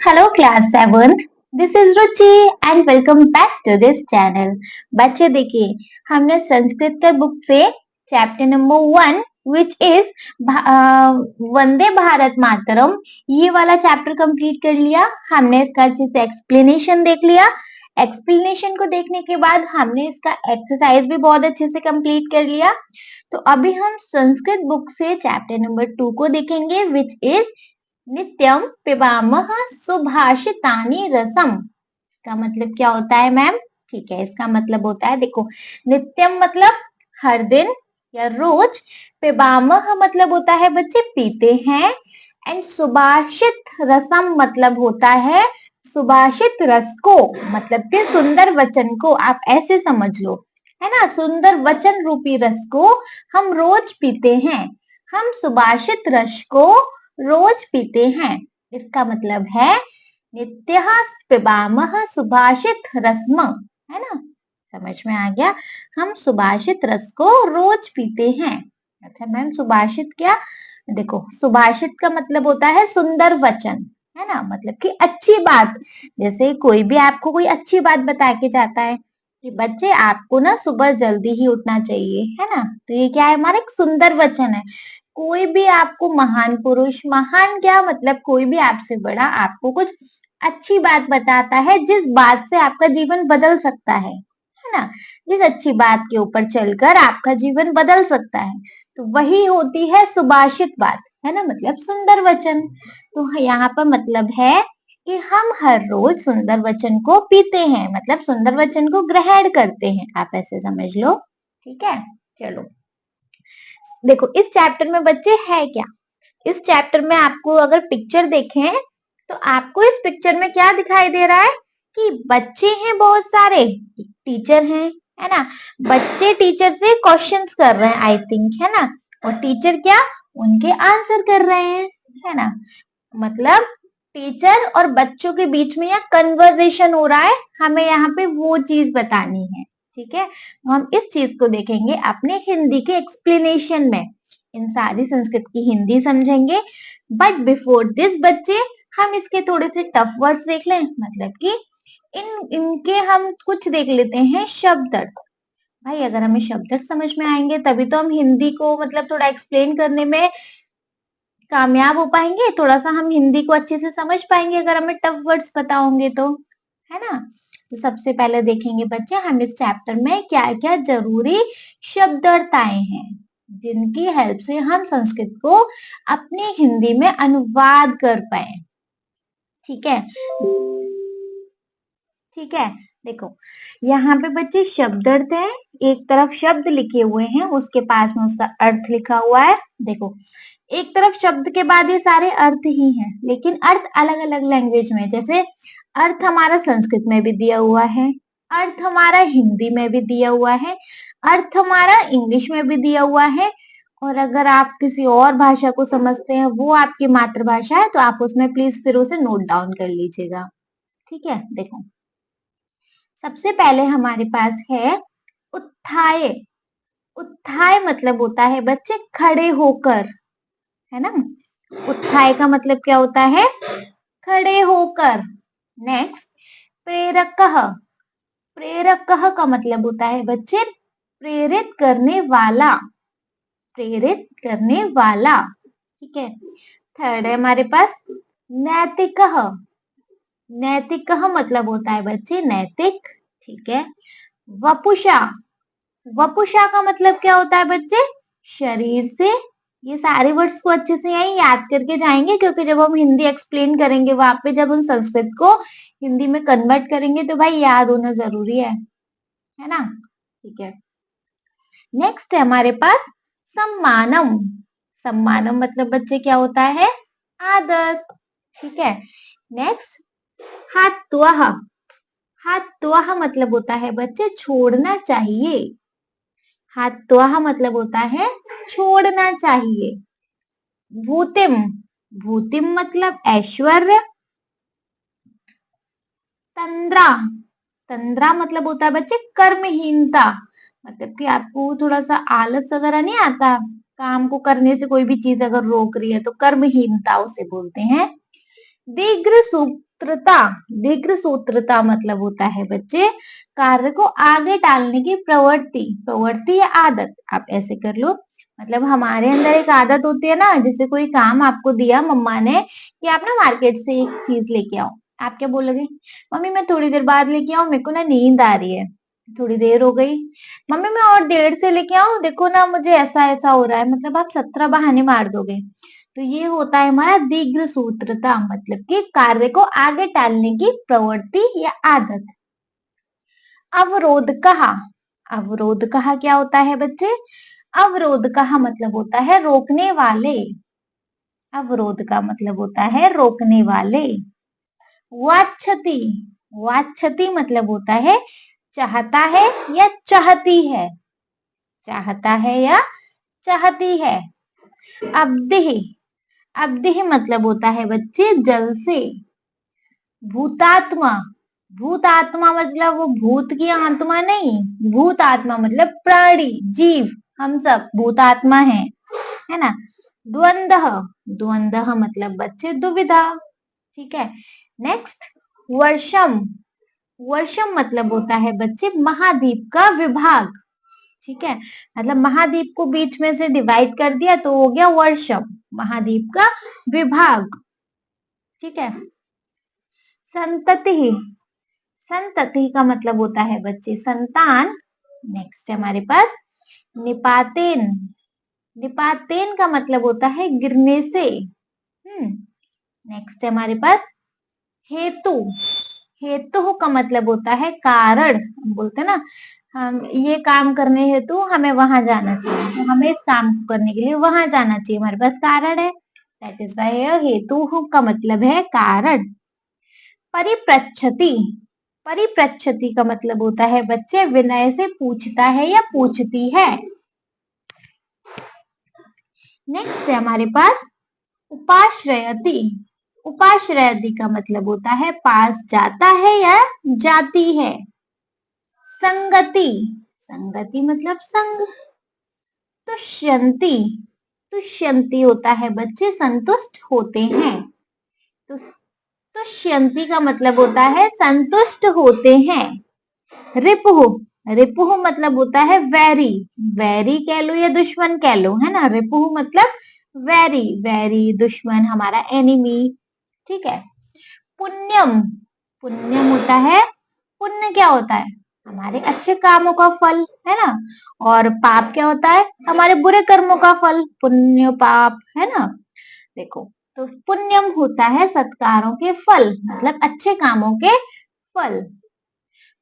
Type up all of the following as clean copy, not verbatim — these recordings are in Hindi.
Hello class 7th. This is Ruchi and welcome back to this channel. बच्चे देखिए हमने संस्कृत के बुक से chapter number 1 which is Vande Bharat मातरम ये वाला चैप्टर कंप्लीट कर लिया। हमने इसका अच्छे से एक्सप्लेनेशन देख लिया। एक्सप्लेनेशन को देखने के बाद हमने इसका एक्सरसाइज भी बहुत अच्छे से कंप्लीट कर लिया। तो अभी हम संस्कृत बुक से चैप्टर नंबर 2 को देखेंगे विच इज नित्यम पिबामह सुभाषितानि रसम। इसका मतलब क्या होता है मैम? ठीक है, इसका मतलब होता है, देखो, नित्यम मतलब हर दिन या रोज, पिबामह मतलब होता है बच्चे पीते हैं, एंड सुभाषित रसम मतलब होता है सुभाषित रस को, मतलब कि सुंदर वचन को। आप ऐसे समझ लो, है ना, सुंदर वचन रूपी रस को हम रोज पीते हैं। हम सुभाषित रस को रोज पीते हैं। इसका मतलब है नित्यः पिबामः सुभाषित रस्म, है ना, समझ में आ गया। हम सुभाषित रस को रोज पीते हैं। अच्छा मैम, सुभाषित क्या? देखो, सुभाषित का मतलब होता है सुंदर वचन, है ना, मतलब कि अच्छी बात। जैसे कोई भी आपको कोई अच्छी बात बता के जाता है कि बच्चे आपको ना सुबह जल्दी ही उठना चाहिए, है ना, तो ये क्या है, हमारा एक सुंदर वचन है। कोई भी आपको महान पुरुष, महान क्या मतलब कोई भी आपसे बड़ा आपको कुछ अच्छी बात बताता है जिस बात से आपका जीवन बदल सकता है ना, जिस अच्छी बात के ऊपर चलकर आपका जीवन बदल सकता है, तो वही होती है सुभाषित बात, है ना, मतलब सुंदर वचन। तो यहाँ पर मतलब है कि हम हर रोज सुंदर वचन को पीते हैं, मतलब सुंदर वचन को ग्रहण करते हैं, आप ऐसे समझ लो। ठीक है, चलो देखो इस चैप्टर में बच्चे है क्या। इस चैप्टर में आपको अगर पिक्चर देखें तो आपको इस पिक्चर में क्या दिखाई दे रहा है कि बच्चे हैं बहुत सारे, टीचर हैं, है ना, बच्चे टीचर से क्वेश्चंस कर रहे हैं आई थिंक, है ना, और टीचर क्या उनके आंसर कर रहे हैं, है ना, मतलब टीचर और बच्चों के बीच में यहाँ कन्वर्सेशन हो रहा है, हमें यहाँ पे वो चीज बतानी है। ठीक है, तो हम इस चीज को देखेंगे अपने हिंदी के एक्सप्लेनेशन में। इन सारी संस्कृत की हिंदी समझेंगे, बट बिफोर दिस बच्चे हम इसके थोड़े से टफ वर्ड्स देख लें, मतलब कि इनके हम कुछ देख लेते हैं शब्द अर्थ। भाई अगर हमें शब्द अर्थ समझ में आएंगे तभी तो हम हिंदी को मतलब थोड़ा एक्सप्लेन करने में कामयाब हो पाएंगे, थोड़ा सा हम हिंदी को अच्छे से समझ पाएंगे अगर हमें टफ वर्ड्स पता होंगे तो, है ना। तो सबसे पहले देखेंगे बच्चे हम इस चैप्टर में क्या क्या जरूरी शब्द अर्थ आए हैं जिनकी हेल्प से हम संस्कृत को अपनी हिंदी में अनुवाद कर पाए। ठीक है, ठीक है, देखो यहाँ पे बच्चे शब्द अर्थ है, एक तरफ शब्द लिखे हुए हैं उसके पास में उसका अर्थ लिखा हुआ है। देखो एक तरफ शब्द के बाद ये सारे अर्थ ही हैं, लेकिन अर्थ अलग अलग लैंग्वेज में, जैसे अर्थ हमारा संस्कृत में भी दिया हुआ है, अर्थ हमारा हिंदी में भी दिया हुआ है, अर्थ हमारा इंग्लिश में भी दिया हुआ है, और अगर आप किसी और भाषा को समझते हैं वो आपकी मातृभाषा है तो आप उसमें प्लीज फिर उसे नोट डाउन कर लीजिएगा। ठीक है, देखो सबसे पहले हमारे पास है उत्थाय। उत्थाय मतलब होता है बच्चे खड़े होकर, है ना, उत्थाय का मतलब क्या होता है, खड़े होकर। नेक्स्ट प्रेरकः। प्रेरकः का मतलब होता है बच्चे प्रेरित करने वाला, प्रेरित करने वाला। ठीक है, थर्ड है हमारे पास नैतिकः। नैतिकः मतलब होता है बच्चे नैतिक। ठीक है, वपुषा। वपुषा का मतलब क्या होता है बच्चे, शरीर से। ये सारे वर्ड्स को अच्छे से यही याद करके जाएंगे क्योंकि जब हम हिंदी एक्सप्लेन करेंगे वहां पे जब हम संस्कृत को हिंदी में कन्वर्ट करेंगे तो भाई याद होना जरूरी है ना। ठीक है, नेक्स्ट है हमारे पास सम्मानम। सम्मानम मतलब बच्चे क्या होता है, आदर। ठीक है, नेक्स्ट हात्वः। हात्वः मतलब होता है बच्चे छोड़ना चाहिए। हात्वः मतलब होता है छोड़ना चाहिए। भूतिम। भूतिम मतलब ऐश्वर्य। तंद्रा। तंद्रा मतलब होता है बच्चे कर्महीनता, मतलब कि आपको थोड़ा सा आलस वगैरह नहीं आता, काम को करने से कोई भी चीज अगर रोक रही है तो कर्महीनता उसे बोलते हैं। दीर्घ सूत्रता, दीर्घ सूत्रता मतलब होता है बच्चे कार्य को आगे टालने की प्रवृत्ति, प्रवृत्ति या आदत, आप ऐसे कर लो। मतलब हमारे अंदर एक आदत होती है ना, जैसे कोई काम आपको दिया मम्मा ने कि आप ना मार्केट से एक चीज लेके आओ, आप क्या बोलोगे? मम्मी मैं थोड़ी देर बाद लेके आऊं, मेरे को ना नींद आ रही है। थोड़ी देर हो गई, मम्मी मैं और देर से लेके आऊं, देखो ना मुझे ऐसा ऐसा हो रहा है, मतलब आप 17 बहाने मार दोगे। तो ये होता है हमारा दीर्घ सूत्रता, मतलब कि कार्य को आगे टालने की प्रवृत्ति या आदत। अवरोध कहा, अवरोध कहा क्या होता है बच्चे? अवरोध कहा मतलब होता है रोकने वाले, अवरोध का मतलब होता है रोकने वाले। वाच्छति, वाच्छति मतलब होता है चाहता है या चाहती है, चाहता है या चाहती है। अब्दिह, अब्दिह मतलब होता है बच्चे जल से। भूतात्मा, भूतात्मा मतलब वो भूत की आत्मा नहीं, भूत आत्मा मतलब प्राणी जीव, हम सब भूतात्मा है ना। द्वंद्व, द्वंद्व मतलब बच्चे दुविधा, ठीक है। नेक्स्ट वर्षम, वर्षम मतलब होता है बच्चे महाद्वीप का विभाग, ठीक है। मतलब महाद्वीप को बीच में से डिवाइड कर दिया तो हो गया वर्षम, महाद्वीप का विभाग, ठीक है। संतति, संतति का मतलब होता है बच्चे संतान। नेक्स्ट है हमारे पास निपातेन, निपातेन का मतलब होता है गिरने से। नेक्स्ट है हमारे पास हेतु, हेतु का मतलब होता है कारण, हम बोलते हैं ना हम ये काम करने हेतु हमें वहां जाना चाहिए, तो हमें इस काम को करने के लिए वहां जाना चाहिए, हमारे पास कारण है, दैट इज वाई हेतु का मतलब है कारण। परिप्रच्छति, परिप्रच्छति का मतलब होता है बच्चे विनय से पूछता है या पूछती है। नेक्स्ट है हमारे पास उपाश्रयति, उपाश्रयति का मतलब होता है पास जाता है या जाती है। संगति, संगति मतलब संग। तुष्यंती, तुष्यंती होता है बच्चे संतुष्ट होते हैं। तो तुष्यंती का मतलब होता है संतुष्ट होते हैं। रिपुह, रिपुह मतलब होता है वैरी, वैरी कह लो या दुश्मन कह लो, है ना। रिपुह मतलब वैरी, वैरी दुश्मन, हमारा एनिमी, ठीक है। पुण्यम, पुण्यम होता है, पुण्य क्या होता है? हमारे अच्छे कामों का फल, है ना। और पाप क्या होता है? हमारे बुरे कर्मों का फल, पुण्य पाप, है ना। देखो तो पुण्यम होता है सत्कारों के फल, मतलब अच्छे कामों के फल।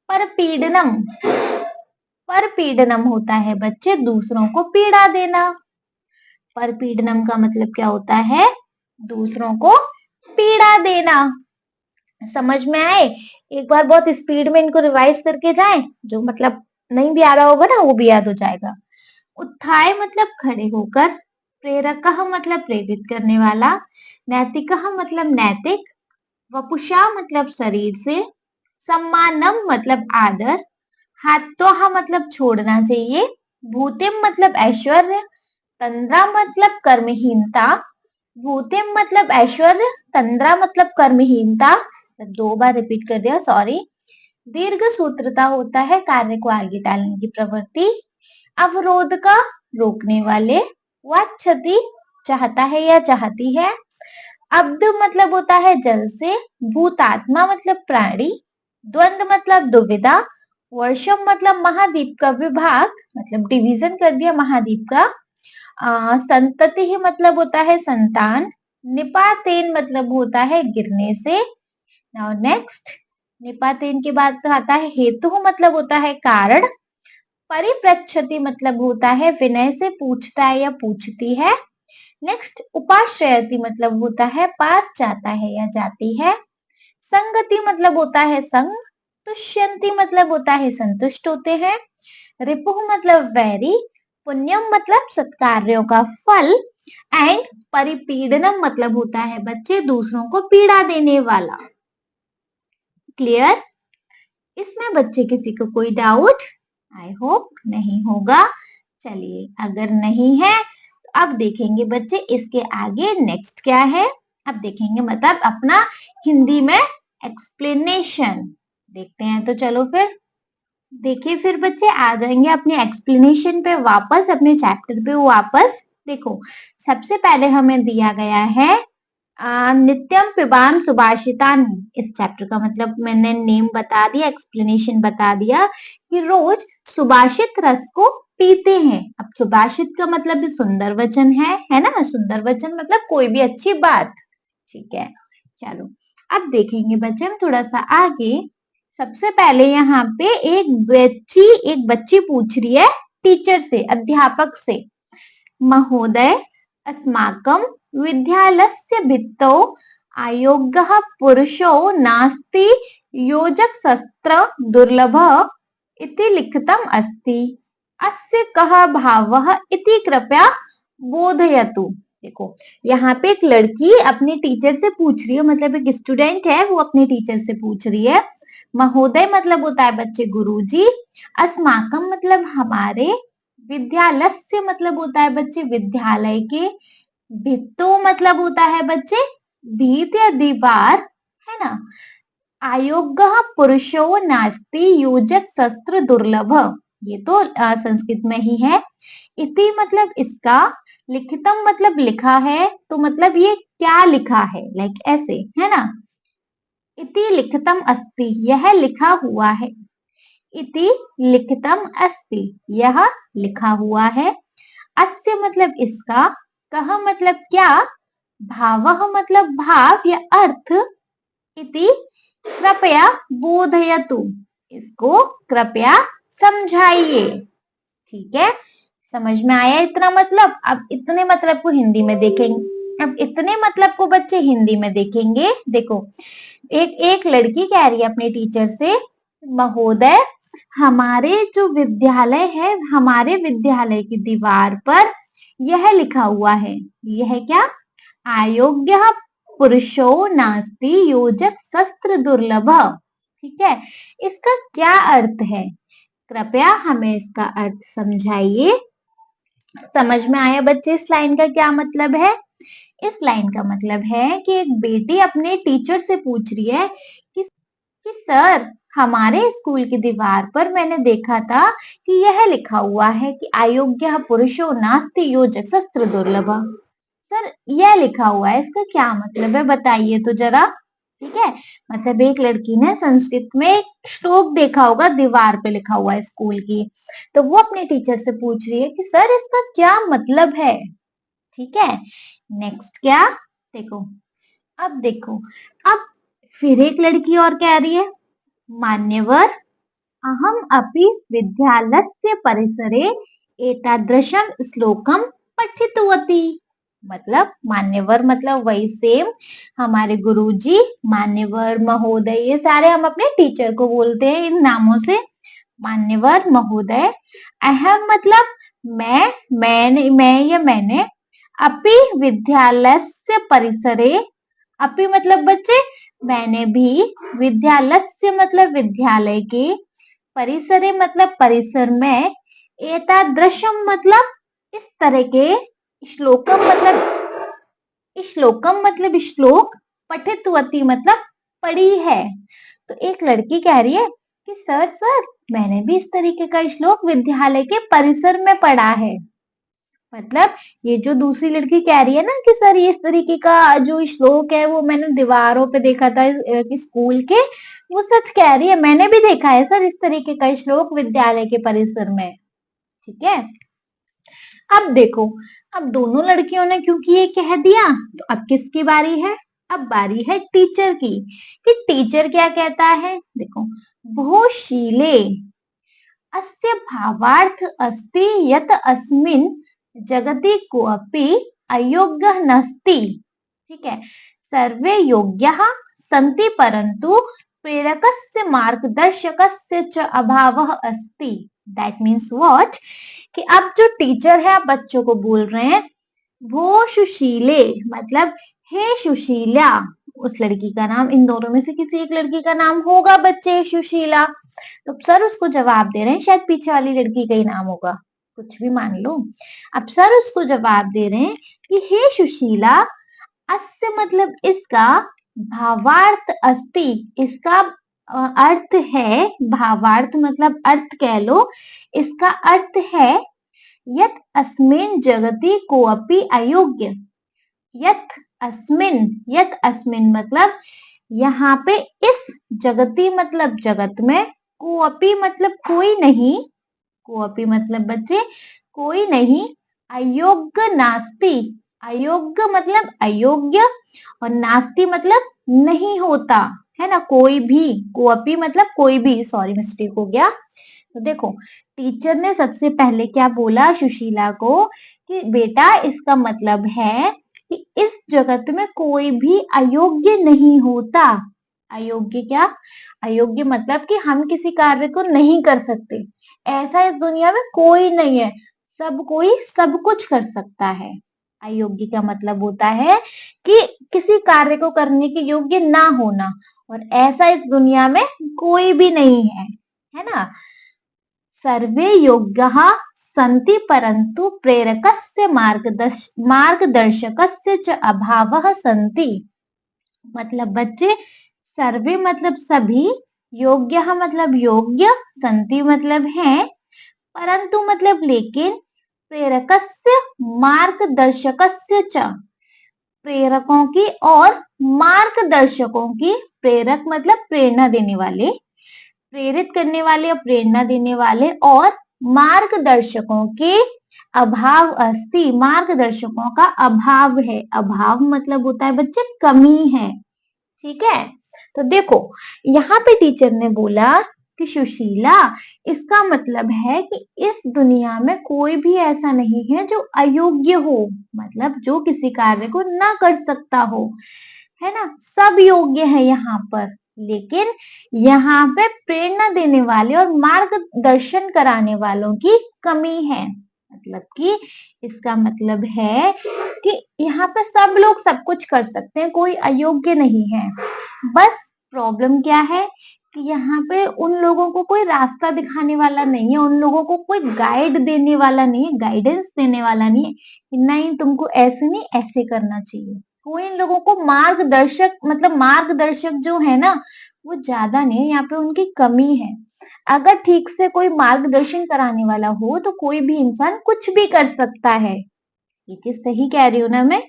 परपीडनम, परपीडनम होता है बच्चे दूसरों को पीड़ा देना। परपीडनम का मतलब क्या होता है? दूसरों को पीड़ा देना। समझ में आए? एक बार बहुत स्पीड में इनको रिवाइज करके जाएं, जो मतलब नहीं भी आ रहा होगा ना वो भी याद हो जाएगा। उत्थाय मतलब खड़े होकर, प्रेरक मतलब प्रेरित करने वाला, नैतिक मतलब नैतिक, वपुषा मतलब शरीर से, सम्मानम मतलब आदर, हात्वा मतलब छोड़ना चाहिए, भूतिम मतलब ऐश्वर्य, तंद्रा मतलब कर्महीनता, भूतिम मतलब ऐश्वर्य, तंद्रा मतलब कर्महीनता, दो बार रिपीट कर दिया सॉरी। दीर्घ सूत्रता होता है कार्य को आगे टालने की प्रवृत्ति। अवरोध का रोकने वाले। वाच्छति चाहता है या चाहती है। अब्द मतलब होता है जल से। भूतात्मा मतलब प्राणी। द्वंद मतलब दुविधा। वर्षम मतलब महाद्वीप का विभाग, मतलब डिवीजन कर दिया महाद्वीप का। संतति ही मतलब होता है संतान। निपातेन मतलब होता है गिरने से। नाउ नेक्स्ट, निपातेन के बाद आता है हेतु मतलब होता है कारण। परिप्रच्छति मतलब होता है विनय से पूछता है या पूछती है। नेक्स्ट उपाश्रयति मतलब होता है पास जाता है या जाती है। संगति मतलब होता है संग। तुष्यंती मतलब होता है संतुष्ट होते हैं। रिपुह मतलब वैरी। पुण्यम मतलब सत्कार्यों का फल। एंड परिपीडनम मतलब होता है बच्चे दूसरों को पीड़ा देने वाला। क्लियर? इसमें बच्चे किसी को कोई डाउट? आई होप नहीं होगा। चलिए अगर नहीं है तो अब देखेंगे बच्चे इसके आगे नेक्स्ट क्या है। अब देखेंगे मतलब अपना हिंदी में एक्सप्लेनेशन देखते हैं। तो चलो फिर देखिए, फिर बच्चे आ जाएंगे अपने एक्सप्लेनेशन पे वापस, अपने चैप्टर पे वापस। देखो, सबसे पहले हमें दिया गया है नित्यम पिबाम सुभाषितानि। इस चैप्टर का मतलब मैंने नेम बता दिया, एक्सप्लेनेशन बता दिया कि रोज सुभाषित रस को पीते हैं। अब सुभाषित का मतलब भी सुंदर वचन है ना। सुंदर वचन मतलब कोई भी अच्छी बात। ठीक है, चलो अब देखेंगे बच्चे हम थोड़ा सा आगे। सबसे पहले यहाँ पे एक बच्ची पूछ रही है टीचर से, अध्यापक से, महोदय अस्माकं विद्यालयस्य भित्तौ अयोग्यः पुरुषो नास्ति योजकशस्त्र दुर्लभः इति लिखितम् अस्ति। अस्य कः भावः इति कृपया बोधयतु। देखो, यहाँ पे एक लड़की अपने टीचर से पूछ रही है, मतलब एक स्टूडेंट है वो अपने टीचर से पूछ रही है। महोदय मतलब होता है बच्चे गुरुजी, अस्माकम मतलब हमारे, विद्यालय मतलब होता है बच्चे विद्यालय के, भित्तो मतलब होता है बच्चे भीत या दीवार, है ना। अयोग्य पुरुषो नास्ति योजक शस्त्र दुर्लभ, ये तो संस्कृत में ही है। इति मतलब इसका, लिखितम मतलब लिखा है, तो मतलब ये क्या लिखा है, लाइक ऐसे, है ना। इति लिखितम अस्ति, यह लिखा हुआ है। इति लिखितम अस्ति, यह लिखा हुआ है। अस्य मतलब इसका, कह मतलब क्या, भावः मतलब भाव या अर्थ, इति कृपया बोधयतु, इसको कृपया समझाइए। ठीक है, समझ में आया इतना मतलब। अब इतने मतलब को हिंदी में देखेंगे। अब इतने मतलब को बच्चे हिंदी में देखेंगे। देखो, एक लड़की कह रही है अपने टीचर से, महोदय हमारे जो विद्यालय है, हमारे विद्यालय की दीवार पर यह लिखा हुआ है। यह क्या, अयोग्य पुरुषो नास्ति योजक शस्त्र दुर्लभ। ठीक है, इसका क्या अर्थ है, कृपया हमें इसका अर्थ समझाइए। समझ में आया बच्चे इस लाइन का क्या मतलब है। इस लाइन का मतलब है कि एक बेटी अपने टीचर से पूछ रही है कि सर हमारे स्कूल की दीवार पर मैंने देखा था कि यह लिखा हुआ है कि अयोग्य पुरुषो नास्ति योजक शस्त्र दुर्लभ। सर यह लिखा हुआ है, इसका क्या मतलब है बताइए तो जरा। ठीक है, मतलब एक लड़की ने संस्कृत में एक श्लोक देखा होगा, दीवार पे लिखा हुआ है स्कूल की, तो वो अपने टीचर से पूछ रही है कि सर इसका क्या मतलब है। ठीक है, नेक्स्ट क्या, देखो, अब देखो, अब फिर एक लड़की और कह रही है, मान्यवर अहम अपि विद्यालयस्य परिसरे एतादृशं श्लोकम पठितवती। मतलब मान्यवर मतलब वही सेम, हमारे गुरुजी, मान्यवर, महोदय, ये सारे हम अपने टीचर को बोलते हैं इन नामों से। मान्यवर, महोदय, अहम मतलब मैं या मैंने, अपि विद्यालयस्य परिसरे, अपि मतलब बच्चे मैंने भी, विद्यालय से मतलब विद्यालय के, परिसरे मतलब परिसर में, एतादृशम मतलब इस तरह के, श्लोकम मतलब श्लोक, पठितवती मतलब पढ़ी है। तो एक लड़की कह रही है कि सर मैंने भी इस तरीके का श्लोक विद्यालय के परिसर में पढ़ा है। मतलब ये जो दूसरी लड़की कह रही है ना कि सर ये इस तरीके का जो श्लोक है वो मैंने दीवारों पे देखा था स्कूल के, वो सच कह रही है, मैंने भी देखा है सर इस तरीके का श्लोक विद्यालय के परिसर में। ठीक है, अब देखो, अब दोनों लड़कियों ने क्योंकि ये कह दिया, तो अब किसकी बारी है, अब बारी है टीचर की, कि टीचर क्या कहता है। देखो, भोशीले अस्य भावार्थ अस्ति यत अस्मिन् जगति कोऽपि अयोग्यः नास्ति। ठीक है, सर्वे योग्याः सन्ति परन्तु प्रेरकस्य मार्गदर्शकस्य च अभावः अस्ति। दैट मीन्स व्हाट, कि अब जो टीचर है आप बच्चों को बोल रहे हैं, वो सुशीले मतलब हे सुशीला, उस लड़की का नाम, इन दोनों में से किसी एक लड़की का नाम होगा बच्चे सुशीला, तो सर उसको जवाब दे रहे हैं, शायद पीछे वाली लड़की का ही नाम होगा, कुछ भी मान लो। अब सर उसको जवाब दे रहे हैं कि हे सुशीला, अस्य मतलब इसका, भावार्थ अस्ति इसका अर्थ है, भावार्थ मतलब अर्थ कह लो, इसका अर्थ है यत अस्मिन् जगति कोऽपि अयोग्य। यत अस्मिन् मतलब यहाँ पे, इस जगति मतलब जगत में, कोऽपि मतलब कोई नहीं, कोऽपि मतलब बच्चे कोई नहीं, अयोग्य नास्ति, अयोग्य मतलब अयोग्य, और नास्ति मतलब नहीं होता, है ना, कोई भी, कोअपि मतलब कोई भी, सॉरी मिस्टेक हो गया। तो देखो टीचर ने सबसे पहले क्या बोला सुशीला को कि बेटा इसका मतलब है कि इस जगत में कोई भी अयोग्य नहीं होता। अयोग्य क्या, अयोग्य मतलब कि हम किसी कार्य को नहीं कर सकते, ऐसा इस दुनिया में कोई नहीं है, सब कोई सब कुछ कर सकता है। अयोग्य का मतलब होता है कि किसी कार्य को करने के योग्य ना होना, और ऐसा इस दुनिया में कोई भी नहीं है ना। सर्वे योग्याः सन्ति परन्तु प्रेरकस्य मार्गदर्शकस्य च अभावः सन्ति। मतलब बच्चे, सर्वे मतलब सभी, योग्यः मतलब योग्य, सन्ति मतलब है, परंतु मतलब लेकिन, प्रेरकस्य मार्गदर्शकस्य च, प्रेरकों की और मार्गदर्शकों की, प्रेरक मतलब प्रेरणा देने वाले, प्रेरित करने वाले और प्रेरणा देने वाले, और मार्गदर्शकों के अभाव अस्ति, मार्गदर्शकों का अभाव है। अभाव मतलब होता है बच्चे कमी है, ठीक है। तो देखो यहाँ पे टीचर ने बोला कि सुशीला इसका मतलब है कि इस दुनिया में कोई भी ऐसा नहीं है जो अयोग्य हो, मतलब जो किसी कार्य को ना कर सकता हो, है ना, सब योग्य है यहाँ पर, लेकिन यहाँ पे प्रेरणा देने वाले और मार्गदर्शन कराने वालों की कमी है। मतलब कि इसका मतलब है कि यहाँ पे सब लोग सब कुछ कर सकते हैं, कोई अयोग्य नहीं है। बस प्रॉब्लम क्या है कि यहाँ पे उन लोगों को कोई रास्ता दिखाने वाला नहीं है, उन लोगों को कोई गाइड देने वाला नहीं है, गाइडेंस देने वाला नहीं है कि नहीं तुमको ऐसे नहीं ऐसे करना चाहिए। कोई इन लोगों को मार्गदर्शक, मतलब मार्गदर्शक जो है ना वो ज्यादा नहीं है, यहाँ पे उनकी कमी है। अगर ठीक से कोई मार्गदर्शन कराने वाला हो तो कोई भी इंसान कुछ भी कर सकता है। ये चीज सही कह रही हूँ ना मैं।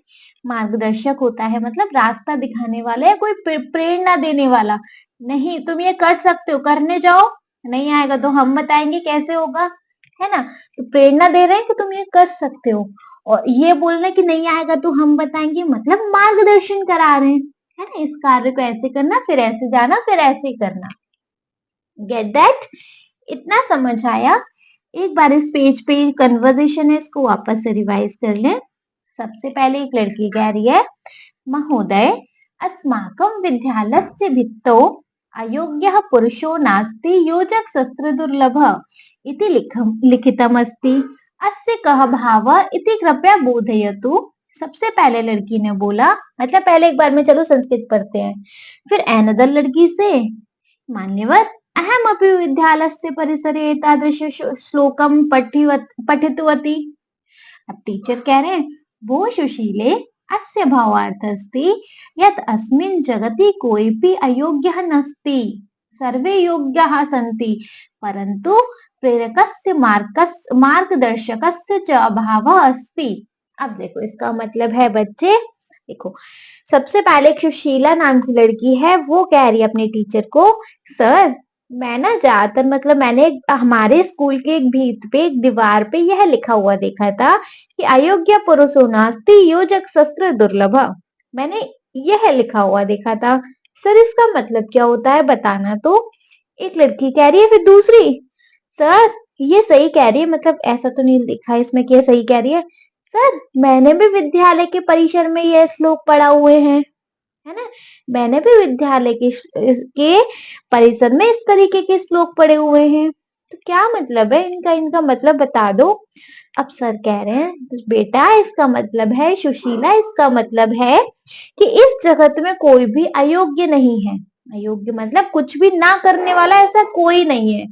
मार्गदर्शक होता है मतलब रास्ता दिखाने वाला या कोई प्रेरणा देने वाला, नहीं तुम ये कर सकते हो, करने जाओ, नहीं आएगा तो हम बताएंगे कैसे होगा, है ना। तो प्रेरणा दे रहे हैं कि तुम ये कर सकते हो, और ये बोल रहे हैं कि नहीं आएगा तो हम बताएंगे, मतलब मार्गदर्शन करा रहे हैं, है ना, इस कार्य को ऐसे करना, फिर ऐसे जाना, फिर ऐसे ही करना। गेट दैट, इतना समझ आया। एक बार इस पेज पे कन्वर्सेशन है, इसको वापस से रिवाइज कर लें। सबसे पहले एक लड़की कह रही है, महोदय अस्माकं विद्यालयस्य भित्तौ अयोग्यः पुरुषो नास्ति योजक शस्त्र दुर्लभः इति लिखितमस्ति, अस्य कः भावः इति कृपया बोधयतु। सबसे पहले लड़की ने बोला, मतलब पहले एक बार में चलो संस्कृत पढ़ते हैं, फिर अनदर लड़की से, मान्यवर अहमपि विद्यालयस्य परिसरे एतादृश श्लोकं पठितवती। अब टीचर कह रहे हैं, वो सुशीले अस्य भावार्थस्ति यत् अस्मिन् जगति कोऽपि अयोग्यः नास्ति, सर्वे योग्याः सन्ति, परन्तु प्रेरकस्य मार्गदर्शकस्य च अभावः अस्ति। अब देखो इसका मतलब है बच्चे, देखो सबसे पहले एक सुशीला नाम की लड़की है, वो कह रही है अपने टीचर को, सर मैं ना ज्यादातर, मतलब मैंने हमारे स्कूल के एक भीत पे, एक दीवार पे यह लिखा हुआ देखा था कि अयोग्य पुरुषो नास्ति योजक शस्त्र दुर्लभ। मैंने यह लिखा हुआ देखा था, सर इसका मतलब क्या होता है बताना। तो एक लड़की कह रही है, फिर दूसरी, सर ये सही कह रही है, मतलब ऐसा तो नहीं लिखा है इसमें, क्या सही कह रही है, सर मैंने भी विद्यालय के परिसर में यह श्लोक पढ़ा हुए हैं, है ना, मैंने भी विद्यालय के परिसर में इस तरीके के श्लोक पढ़े हुए हैं, तो क्या मतलब है इनका, इनका मतलब बता दो। अब सर कह रहे हैं, बेटा इसका मतलब है सुशीला, इसका मतलब है कि इस जगत में कोई भी अयोग्य नहीं है। अयोग्य मतलब कुछ भी ना करने वाला ऐसा कोई नहीं है,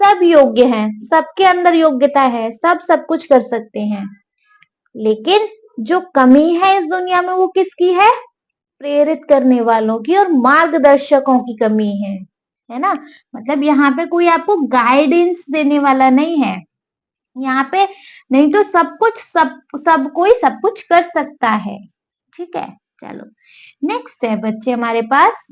सब योग्य हैं, सबके अंदर योग्यता है, सब सब कुछ कर सकते हैं, लेकिन जो कमी है इस दुनिया में वो किसकी है? प्रेरित करने वालों की और मार्गदर्शकों की कमी है ना। मतलब यहाँ पे कोई आपको गाइडेंस देने वाला नहीं है यहाँ पे। नहीं तो सब कोई सब कुछ कर सकता है। ठीक है, चलो नेक्स्ट है बच्चे हमारे पास।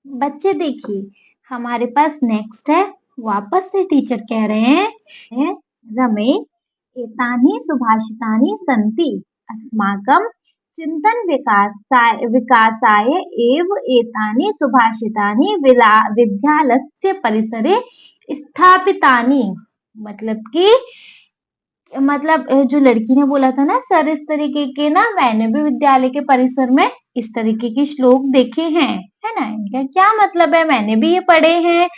बच्चे देखिए हमारे पास नेक्स्ट है, वापस से टीचर कह रहे हैं रमे एतानि सुभाषितानि सन्ति अस्माकं चिंतन विकासाय एव एतानि सुभाषितानि विद्यालयस्य परिसरे स्थापितानि। मतलब कि जो लड़की ने बोला था ना सर इस तरीके के ना मैंने भी विद्यालय के परिसर में इस तरीके के श्लोक देखे हैं, है ना। इनका क्या मतलब है, मैंने भी ये पढ़े हैं।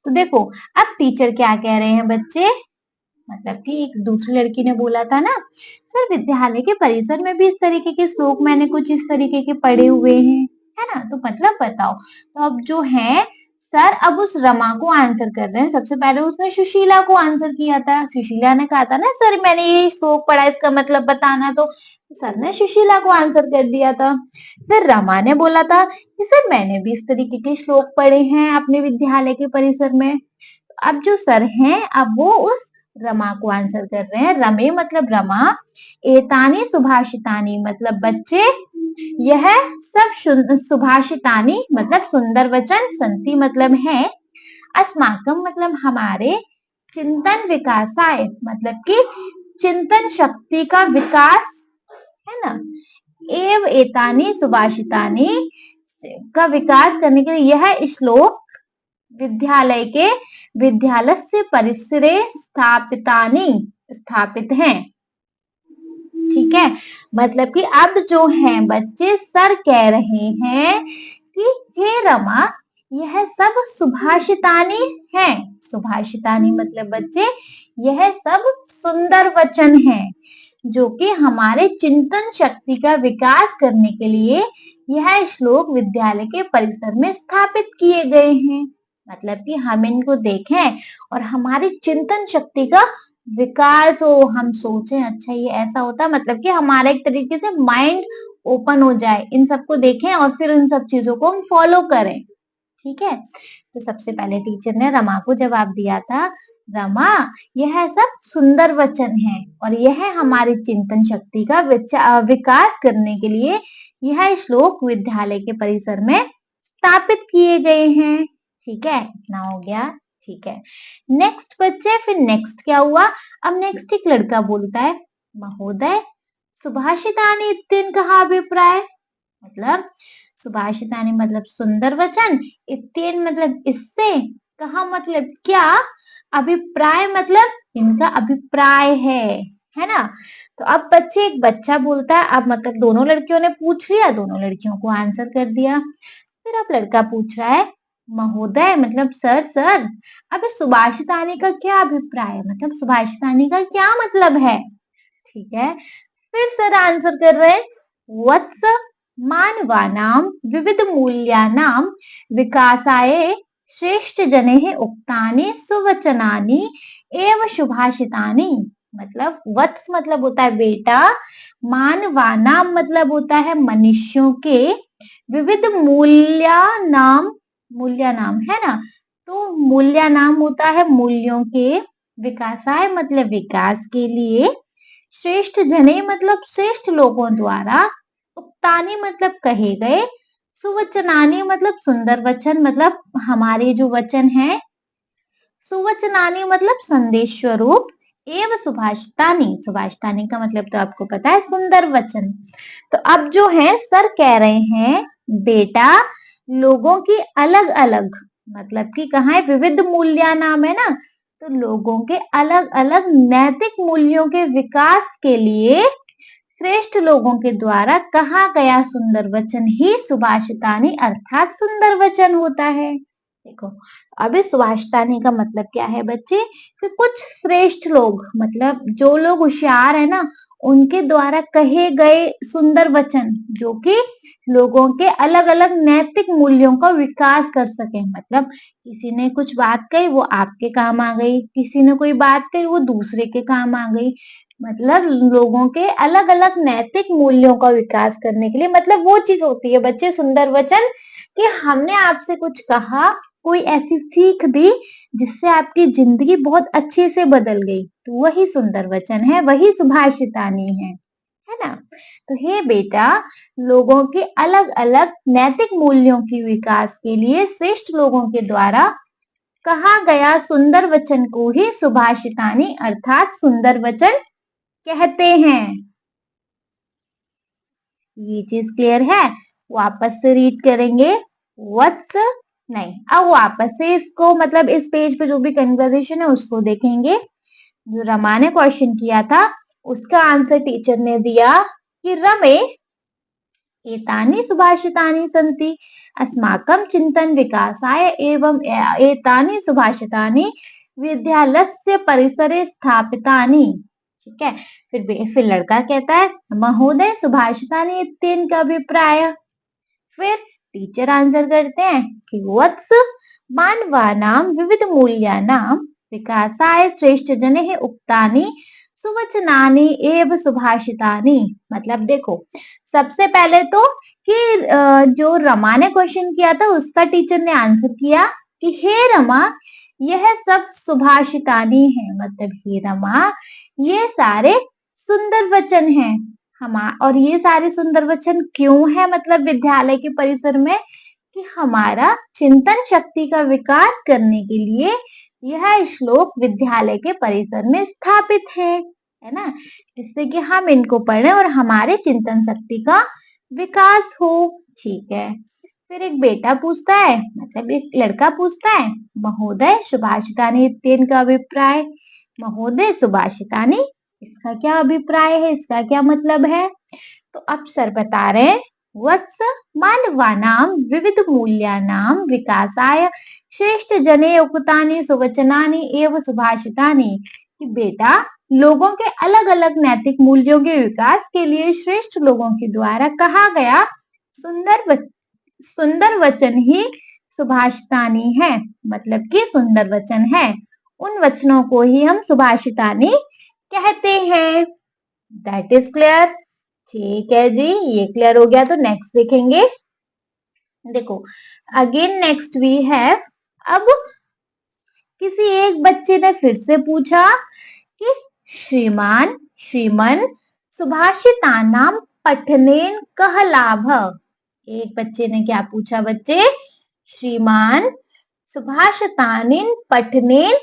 तो देखो अब टीचर क्या कह रहे हैं बच्चे, मतलब कि एक दूसरी लड़की ने बोला था ना सर विद्यालय के परिसर में भी इस तरीके के श्लोक मैंने कुछ इस तरीके के पढ़े हुए हैं, है ना। तो मतलब बताओ। तो अब जो है सर अब उस रमा को आंसर कर रहे हैं। सबसे पहले उसने सुशीला को आंसर किया था। सुशीला ने कहा था ना सर मैंने ये श्लोक पढ़ा इसका मतलब बताना। तो सर ने सुशीला को आंसर कर दिया था। फिर रमा ने बोला था कि सर मैंने भी इस तरीके के श्लोक पढ़े हैं अपने विद्यालय के परिसर में। अब जो सर हैं अब वो उस रमा को आंसर कर रहे हैं। रमे मतलब रमा, एतानी सुभाषितानी मतलब बच्चे, यह सब सुभाषितानी मतलब सुंदर वचन, संति मतलब है, अस्माकम मतलब हमारे, चिंतन विकासाय मतलब कि चिंतन शक्ति का विकास, है ना, एव एतानी सुभाषितानी का विकास करने के लिए यह श्लोक विद्यालय से परिसरे स्थापित हैं। ठीक है, मतलब कि अब जो है बच्चे सर कह रहे हैं कि हे रमा यह सब सुभाषितानी है। सुभाषितानी मतलब बच्चे यह सब सुंदर वचन है जो कि हमारे चिंतन शक्ति का विकास करने के लिए यह श्लोक विद्यालय के परिसर में स्थापित किए गए हैं। मतलब कि हम इनको देखें और हमारी चिंतन शक्ति का विकास हो, हम सोचें अच्छा ये ऐसा होता, मतलब कि हमारा एक तरीके से माइंड ओपन हो जाए, इन सबको देखें और फिर इन सब चीजों को हम फॉलो करें। ठीक है, तो सबसे पहले टीचर ने रमा को जवाब दिया था, रमा यह सब सुंदर वचन है और यह हमारी चिंतन शक्ति का विकास करने के लिए यह श्लोक विद्यालय के परिसर में स्थापित किए गए हैं। ठीक है, इतना हो गया। ठीक है, नेक्स्ट बच्चे, फिर नेक्स्ट क्या हुआ, अब नेक्स्ट एक लड़का बोलता है, महोदय सुभाषितानि इत्येन कहा अभिप्राय। मतलब सुभाषितानि मतलब सुंदर वचन, इत्येन मतलब इससे, कहा मतलब क्या, अभिप्राय मतलब इनका अभिप्राय है ना। तो अब बच्चे एक बच्चा बोलता है, अब मतलब दोनों लड़कियों ने पूछ लिया, दोनों लड़कियों को आंसर कर दिया। फिर अब लड़का पूछ रहा है, महोदय मतलब सर अब इस सुभाषितानी का क्या अभिप्राय है, मतलब सुभाषितानी का क्या मतलब है। ठीक है, फिर सर आंसर कर रहे हैं, वत्स मानवानां विविध मूल्यानां विकासाय श्रेष्ठ जने उक्तानि सुवचनानि एव सुभाषितानि। मतलब वत्स मतलब होता है बेटा, मानवानाम मतलब होता है मनुष्यों के, विविध मूल्या नाम है ना, तो मूल्या नाम होता है मूल्यों के, विकासाय मतलब विकास के लिए, श्रेष्ठ जने मतलब श्रेष्ठ लोगों द्वारा, उक्तानी मतलब कहे गए, सुवचनानी मतलब सुंदर वचन, मतलब हमारे जो वचन है, सुवचनानी मतलब संदेश स्वरूप, एवं सुभाषितानी का मतलब तो आपको पता है सुंदर वचन। तो अब जो है सर कह रहे हैं बेटा लोगों की अलग अलग, मतलब कि कहा है विविध मूल्य नाम है ना, तो लोगों के अलग अलग नैतिक मूल्यों के विकास के लिए श्रेष्ठ लोगों के द्वारा कहा गया सुंदर वचन ही सुभाषितानी अर्थात सुंदर वचन होता है। देखो अब इस सुभाषितानी का मतलब क्या है बच्चे, कि कुछ श्रेष्ठ लोग मतलब जो लोग होशियार है ना, उनके द्वारा कहे गए सुंदर वचन जो कि लोगों के अलग अलग नैतिक मूल्यों का विकास कर सके। मतलब किसी ने कुछ बात कही वो आपके काम आ गई, किसी ने कोई बात कही वो दूसरे के काम आ गई, मतलब लोगों के अलग अलग नैतिक मूल्यों का विकास करने के लिए, मतलब वो चीज होती है बच्चे सुंदर वचन कि हमने आपसे कुछ कहा, कोई ऐसी सीख दी जिससे आपकी जिंदगी बहुत अच्छे से बदल गई, तो वही सुंदर वचन है, वही सुभाषितानी है ना। तो हे बेटा, लोगों के अलग अलग नैतिक मूल्यों के विकास के लिए श्रेष्ठ लोगों के द्वारा कहा गया सुंदर वचन को ही सुभाषितानी अर्थात सुंदर वचन कहते हैं। ये चीज क्लियर है? वापस से रीड करेंगे। व्हाट्स नहीं, अब वापस से इसको मतलब इस पेज पे जो भी कन्वर्सेशन है उसको देखेंगे। जो रमा ने क्वेश्चन किया था उसका आंसर टीचर ने दिया कि रमे एतानि सुभाषितानि सन्ति अस्माकं चिंतन विकासाय एवं एतानि सुभाषितानि विद्यालयस्य परिसरे स्थापितानि। ठीक है, फिर लड़का कहता है महोदय सुभाषितानि इत्येन का अभिप्राय। फिर टीचर आंसर करते हैं कि वत्स मानवानां विविध मूल्यानां विकासाय श्रेष्ठ जने उक्तानि सुवचनानि एव सुभाषितानि। मतलब देखो, सबसे पहले तो कि जो रमा ने क्वेश्चन किया था उसका टीचर ने आंसर किया कि हे रमा, यह सब सुभाषितानी है। मतलब हे रमा, ये सारे सुंदर वचन हैं। और ये सारे सुंदर वचन क्यों है मतलब विद्यालय के परिसर में, कि हमारा चिंतन शक्ति का विकास करने के लिए यह श्लोक विद्यालय के परिसर में स्थापित है ना, जिससे कि हम इनको पढ़ें और हमारे चिंतन शक्ति का विकास हो। ठीक है, फिर एक बेटा पूछता है, मतलब एक लड़का पूछता है महोदय सुभाषितानी इत्येन का अभिप्राय। महोदय सुभाषितानी, इसका क्या अभिप्राय है, इसका क्या मतलब है? तो अब सर बता रहे हैं वत्स मानवानां विविध मूल्यानां विकासाय श्रेष्ठ जने उक्तानि सुवचनानि एवं सुभाषितानि। कि बेटा, लोगों के अलग अलग नैतिक मूल्यों के विकास के लिए श्रेष्ठ लोगों के द्वारा कहा गया सुंदर वचन ही सुभाषितानी है। मतलब कि सुंदर वचन है, उन वचनों को ही हम सुभाषितानी कहते हैं। That is clear? ठीक है जी, ये क्लियर हो गया। तो नेक्स्ट देखेंगे। देखो, अगेन नेक्स्ट वी हैव, अब किसी एक बच्चे ने फिर से पूछा कि श्रीमान श्रीमन सुभाषितानां पठनेन कह लाभ। एक बच्चे ने क्या पूछा बच्चे? श्रीमान सुभाषितानिन पठनेन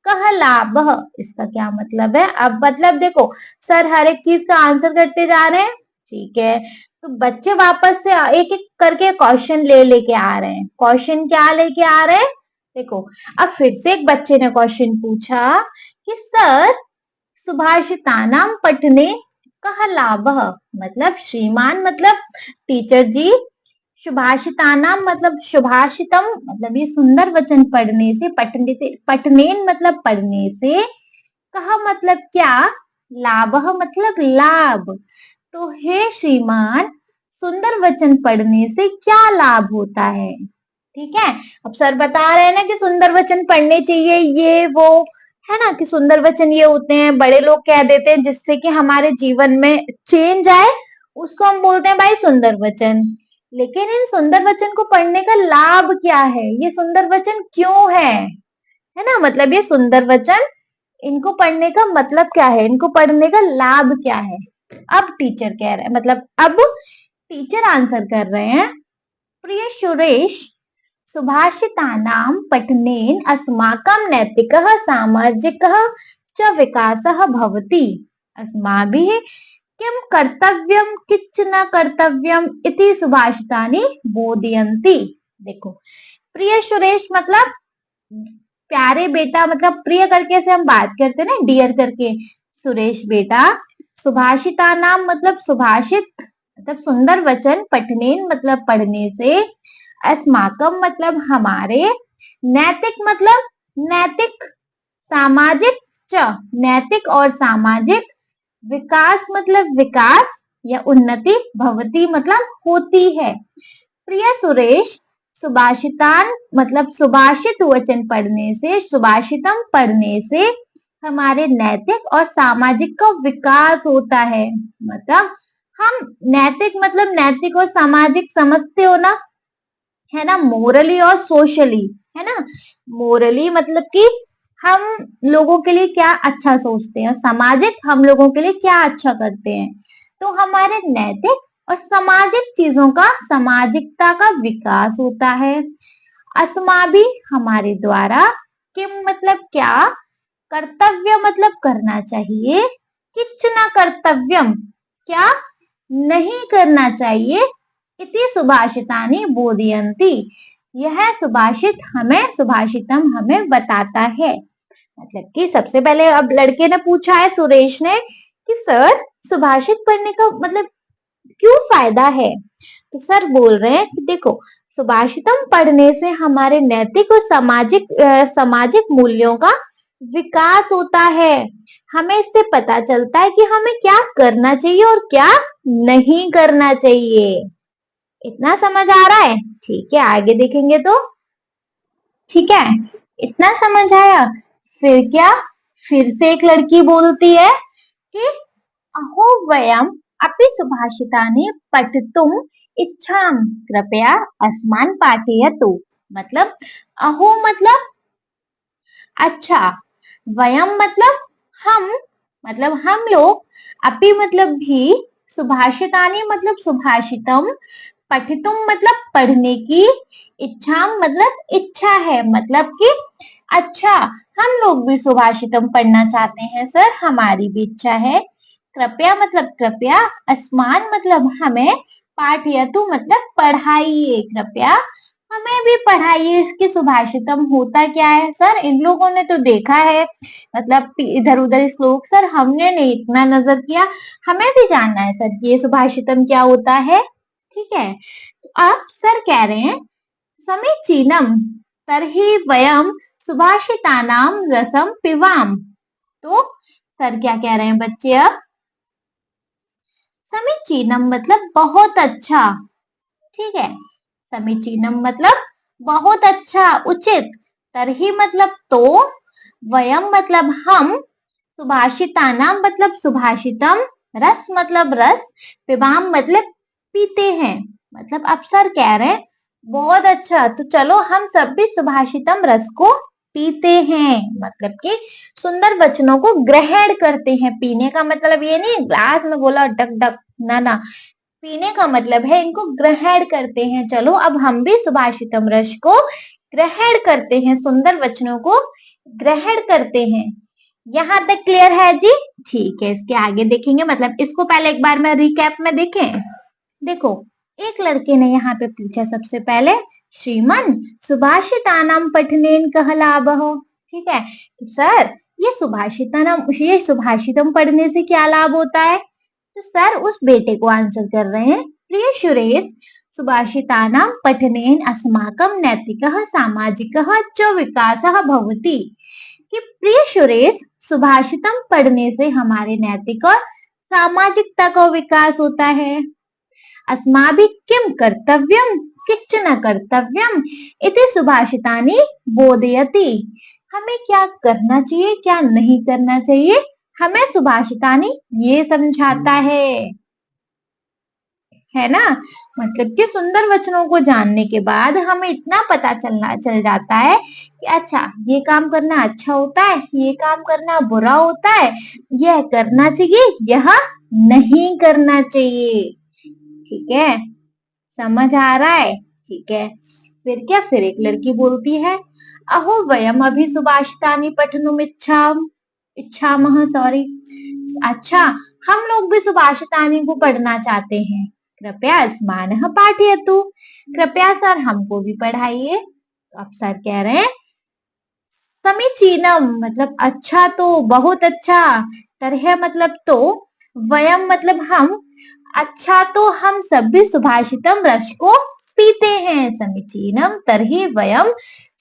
कह लाभ, इसका क्या मतलब है? अब मतलब देखो, सर हर एक चीज का आंसर करते जा रहे हैं। ठीक है, तो बच्चे वापस से एक एक करके क्वेश्चन लेके आ रहे हैं। क्वेश्चन क्या लेके आ रहे हैं? देखो, अब फिर से एक बच्चे ने क्वेश्चन पूछा कि सर सुभाषितानां पठने कह लाभ। मतलब श्रीमान मतलब टीचर जी, सुभाषितानां मतलब सुभाषितम मतलब ये सुंदर वचन पढ़ने से, पठनेन मतलब पढ़ने से, कहा मतलब क्या, लाभ मतलब लाभ। तो हे श्रीमान, सुंदर वचन पढ़ने से क्या लाभ होता है? ठीक है, अब सर बता रहे हैं ना कि सुंदर वचन पढ़ने चाहिए, ये वो है ना, कि सुंदर वचन ये होते हैं, बड़े लोग कह देते हैं जिससे कि हमारे जीवन में चेंज आए, उसको हम बोलते हैं भाई सुंदर वचन। लेकिन इन सुंदर वचन को पढ़ने का लाभ क्या है, ये सुंदर वचन क्यों है ना, मतलब ये सुंदर वचन, इनको पढ़ने का मतलब क्या है, इनको पढ़ने का लाभ क्या है? अब टीचर कह रहे हैं, मतलब अब टीचर आंसर कर रहे हैं, प्रिय सुरेश, सुभाषितानां पठनेन अस्माकं नैतिकः सामाजिकः च विकासः भवति। अस्माभिः किं कर्तव्यं किच्च न कर्तव्यम् इति सुभाषितानि बोधयन्ति। देखो, प्रिय सुरेश मतलब प्यारे बेटा, मतलब प्रिय करके से हम बात करते हैं ना, डियर करके। सुरेश बेटा, सुभाषितानाम मतलब सुभाषित मतलब सुंदर वचन, पठनेन मतलब पढ़ने से, अस्माकम मतलब हमारे, नैतिक मतलब नैतिक, सामाजिक च नैतिक और सामाजिक, विकास मतलब विकास या उन्नति, भवती मतलब होती है। प्रिय सुरेश, सुभाषितान मतलब सुभाषित वचन पढ़ने से, सुभाषितम पढ़ने से हमारे नैतिक और सामाजिक का विकास होता है। मतलब हम नैतिक और सामाजिक समझते हो ना, है ना, मोरली और सोशली, है ना। मोरली मतलब कि हम लोगों के लिए क्या अच्छा सोचते हैं, सामाजिक हम लोगों के लिए क्या अच्छा करते हैं। तो हमारे नैतिक और सामाजिक चीजों का, सामाजिकता का विकास होता है। अस्माभि हमारे द्वारा, किम मतलब क्या, कर्तव्य मतलब करना चाहिए, किच्चन कर्तव्यम क्या नहीं करना चाहिए, इति सुभाषितानि बोधयन्ति, यह सुभाषितम हमें बताता है। मतलब कि सबसे पहले अब लड़के ने पूछा है, सुरेश ने, कि सर सुभाषित पढ़ने का मतलब क्यों फायदा है। तो सर बोल रहे हैं कि देखो, सुभाषितम पढ़ने से हमारे नैतिक और सामाजिक मूल्यों का विकास होता है। हमें इससे पता चलता है कि हमें क्या करना चाहिए और क्या नहीं करना चाहिए। इतना समझ आ रहा है? ठीक है, आगे देखेंगे तो। ठीक है, इतना समझ आया। फिर क्या, फिर से एक लड़की बोलती है कि अहो वयम अपि सुभाषितानि पठितुम इच्छाम, कृपया अस्मान पाठयतु। मतलब अहो मतलब अच्छा, वयम मतलब हम लोग, अपि मतलब भी, सुभाषितानि मतलब सुभाषितम, पठितुम मतलब पढ़ने की, इच्छाम मतलब इच्छा है, मतलब कि अच्छा, हम लोग भी सुभाषितम पढ़ना चाहते हैं सर, हमारी भी इच्छा है। कृपया मतलब कृपया, अस्मान मतलब हमें, पाठयतु मतलब पढ़ाइए, कृपया हमें भी पढ़ाइए। इसकी सुभाषितम होता क्या है सर, इन लोगों ने तो देखा है, मतलब इधर उधर श्लोक, सर हमने नहीं इतना नजर किया, हमें भी जानना है सर कि ये सुभाषितम क्या होता है। ठीक है, अब सर कह रहे हैं समीचीनम तरहि वयम सुभाषितानाम रसम पिबाम। तो सर क्या कह रहे हैं बच्चे अब, समीचीनम मतलब बहुत अच्छा। ठीक है, समीचीनम मतलब बहुत अच्छा, उचित, तरही मतलब तो, वयम मतलब हम, सुभाषितानाम मतलब सुभाषितम, रस मतलब रस, पिबाम मतलब पीते हैं। मतलब अब सर कह रहे हैं बहुत अच्छा, तो चलो हम सब भी सुभाषितम रस को पीते हैं, मतलब कि सुंदर वचनों को ग्रहण करते हैं। पीने का मतलब ये नहीं ग्लास में गोला डक डक, ना ना, पीने का मतलब है इनको ग्रहण करते हैं। चलो अब हम भी सुभाषितम रस को ग्रहण करते हैं, सुंदर वचनों को ग्रहण करते हैं। यहाँ तक क्लियर है जी? ठीक है, इसके आगे देखेंगे, मतलब इसको पहले एक बार मैं रिकैप में देखें। देखो, एक लड़के ने यहाँ पे पूछा सबसे पहले, श्रीमन सुभाषितानाम पठनेन कह लाभः। ठीक है, सर ये सुभाषितम पढ़ने से क्या लाभ होता है। तो सर उस बेटे को आंसर कर रहे हैं, प्रिय सुरेश, सुभाषितानां पठनेन अस्माकं नैतिकः सामाजिकः च विकासः भवति। कि प्रिय सुरेश, सुभाषितम पढ़ने से हमारे नैतिक और सामाजिकता का विकास होता है। अस्माभिः किं कर्तव्यम, किच्चन कर्तव्यम इति सुभाषितानि बोधयति। हमें क्या करना चाहिए, क्या नहीं करना चाहिए, हमें सुभाषितानि ये समझाता है ना। मतलब कि सुंदर वचनों को जानने के बाद हमें इतना पता चल जाता है कि अच्छा ये काम करना अच्छा होता है, ये काम करना बुरा होता है, यह करना चाहिए, यह नहीं करना चाहिए। ठीक है, समझ आ रहा है? ठीक है, फिर क्या, फिर एक लड़की बोलती है, अहो वयम अभी सुभाषितानि पठनुम इच्छामः, सॉरी, अच्छा हम लोग भी सुभाषितानि को पढ़ना चाहते हैं, कृपया अस्मानः पाठयतु, कृपया सर हमको भी पढ़ाइए। तो अब सर कह रहे हैं समीचीनम मतलब अच्छा, तो बहुत अच्छा, तरह मतलब तो, वयम मतलब हम, अच्छा तो हम सब भी सुभाषितम रस को पीते हैं। समीचीनम तरही वयम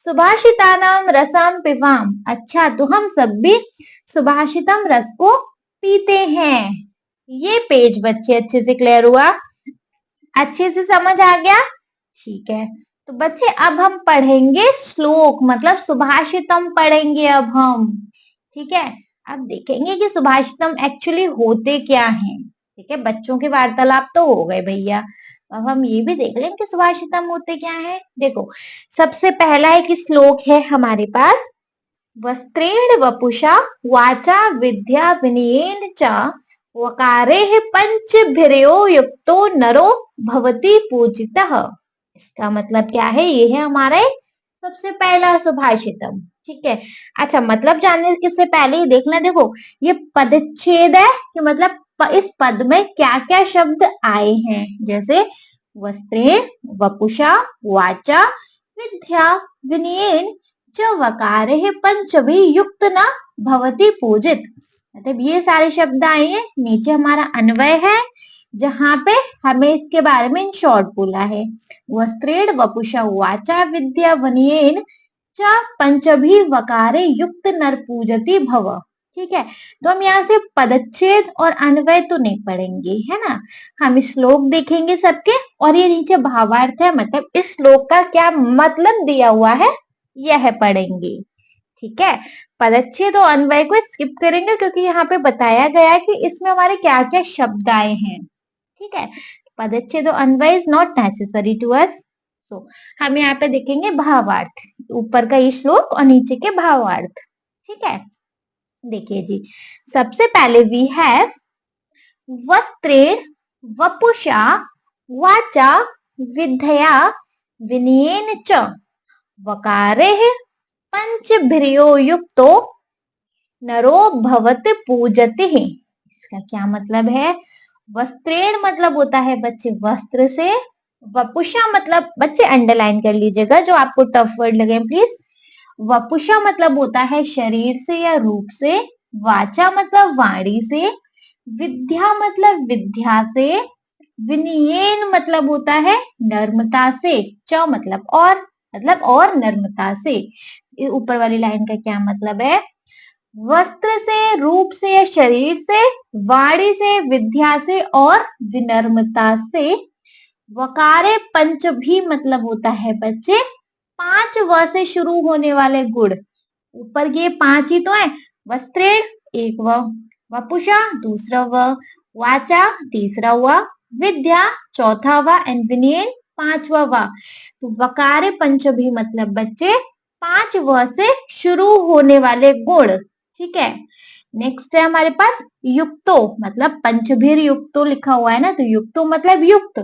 सुभाषितानाम रसम पिबाम, अच्छा तो हम सब भी सुभाषितम रस को पीते हैं। ये पेज बच्चे अच्छे से क्लियर हुआ, अच्छे से समझ आ गया? ठीक है, तो बच्चे अब हम पढ़ेंगे श्लोक, मतलब सुभाषितम पढ़ेंगे अब हम। ठीक है, अब देखेंगे कि सुभाषितम एक्चुअली होते क्या हैं। ठीक है, बच्चों के वार्तालाप तो हो गए भैया, अब हम ये भी देख लें कि सुभाषितम होते क्या हैं। देखो, सबसे पहला एक श्लोक है हमारे पास, वस्त्रेण वपुषा वाचा विद्या विनयेन च वकारेः पंचभिर्यो युक्तो नरो भवति पूजितः। इसका मतलब क्या है, ये है हमारे सबसे पहला सुभाषितम। ठीक है, अच्छा मतलब जानने के से पहले ही देखना, देखो ये पदच्छेद है कि मतलब इस पद में क्या क्या शब्द आए हैं, जैसे वस्त्रेण वपुषा वाचा विद्या विनयेन च वकारेः पंचभी युक्त न भवति पूजित। मतलब ये सारे शब्द आए हैं, नीचे हमारा अन्वय है जहां पे हमें इसके बारे में इन शॉर्ट बोला है, वस्त्रेण वपुषा वाचा विद्या वनयेन च पंचभी वकारे युक्त नर पूजति भव। ठीक है, तो हम यहाँ से पदच्छेद और अन्वय तो नहीं पढ़ेंगे, है ना, हम श्लोक देखेंगे सबके, और ये नीचे भावार्थ है, मतलब इस श्लोक का क्या मतलब दिया हुआ है यह पढ़ेंगे। ठीक है, पदच्छेद और अन्वय को स्किप करेंगे क्योंकि यहाँ पे बताया गया है कि इसमें हमारे क्या क्या शब्द आए हैं। ठीक है, पदच्छेद और अन्वय is not necessary to us. So हम यहाँ पे देखेंगे भावार्थ, ऊपर का ये श्लोक और नीचे के भावार्थ। ठीक है, देखिए जी, सबसे पहले वी हैव वस्त्रेण वपुषा वाचा विद्या विनयेन च वकारेः पंचभिर्यो युक्तो नरो भवत पूजते। इसका क्या मतलब है, वस्त्रेण मतलब होता है बच्चे वस्त्र से, वपुषा मतलब बच्चे अंडरलाइन कर लीजिएगा जो आपको टफ वर्ड लगे प्लीज। वपुषा मतलब होता है शरीर से या रूप से, वाचा मतलब वाणी से, विद्या मतलब विद्या से, विनयेन मतलब होता है नर्मता से, च मतलब और नर्मता से। ऊपर वाली लाइन का क्या मतलब है, वस्त्र से, रूप से या शरीर से, वाणी से, विद्या से और विनम्रता से। वकारे पंच भी मतलब होता है बच्चे 5 व से शुरू होने वाले गुण। ऊपर के 5 ही तो है, वस्त्रेण एक व, वपुषा दूसरा व, वाचा तीसरा व, विद्या चौथा व एंड विनयन 5वां व। तो वकारे पंचभी मतलब बच्चे 5 व से शुरू होने वाले गुण। ठीक है, नेक्स्ट है हमारे पास युक्तो, मतलब पंचभीर युक्तो लिखा हुआ है ना, तो युक्तो मतलब युक्त,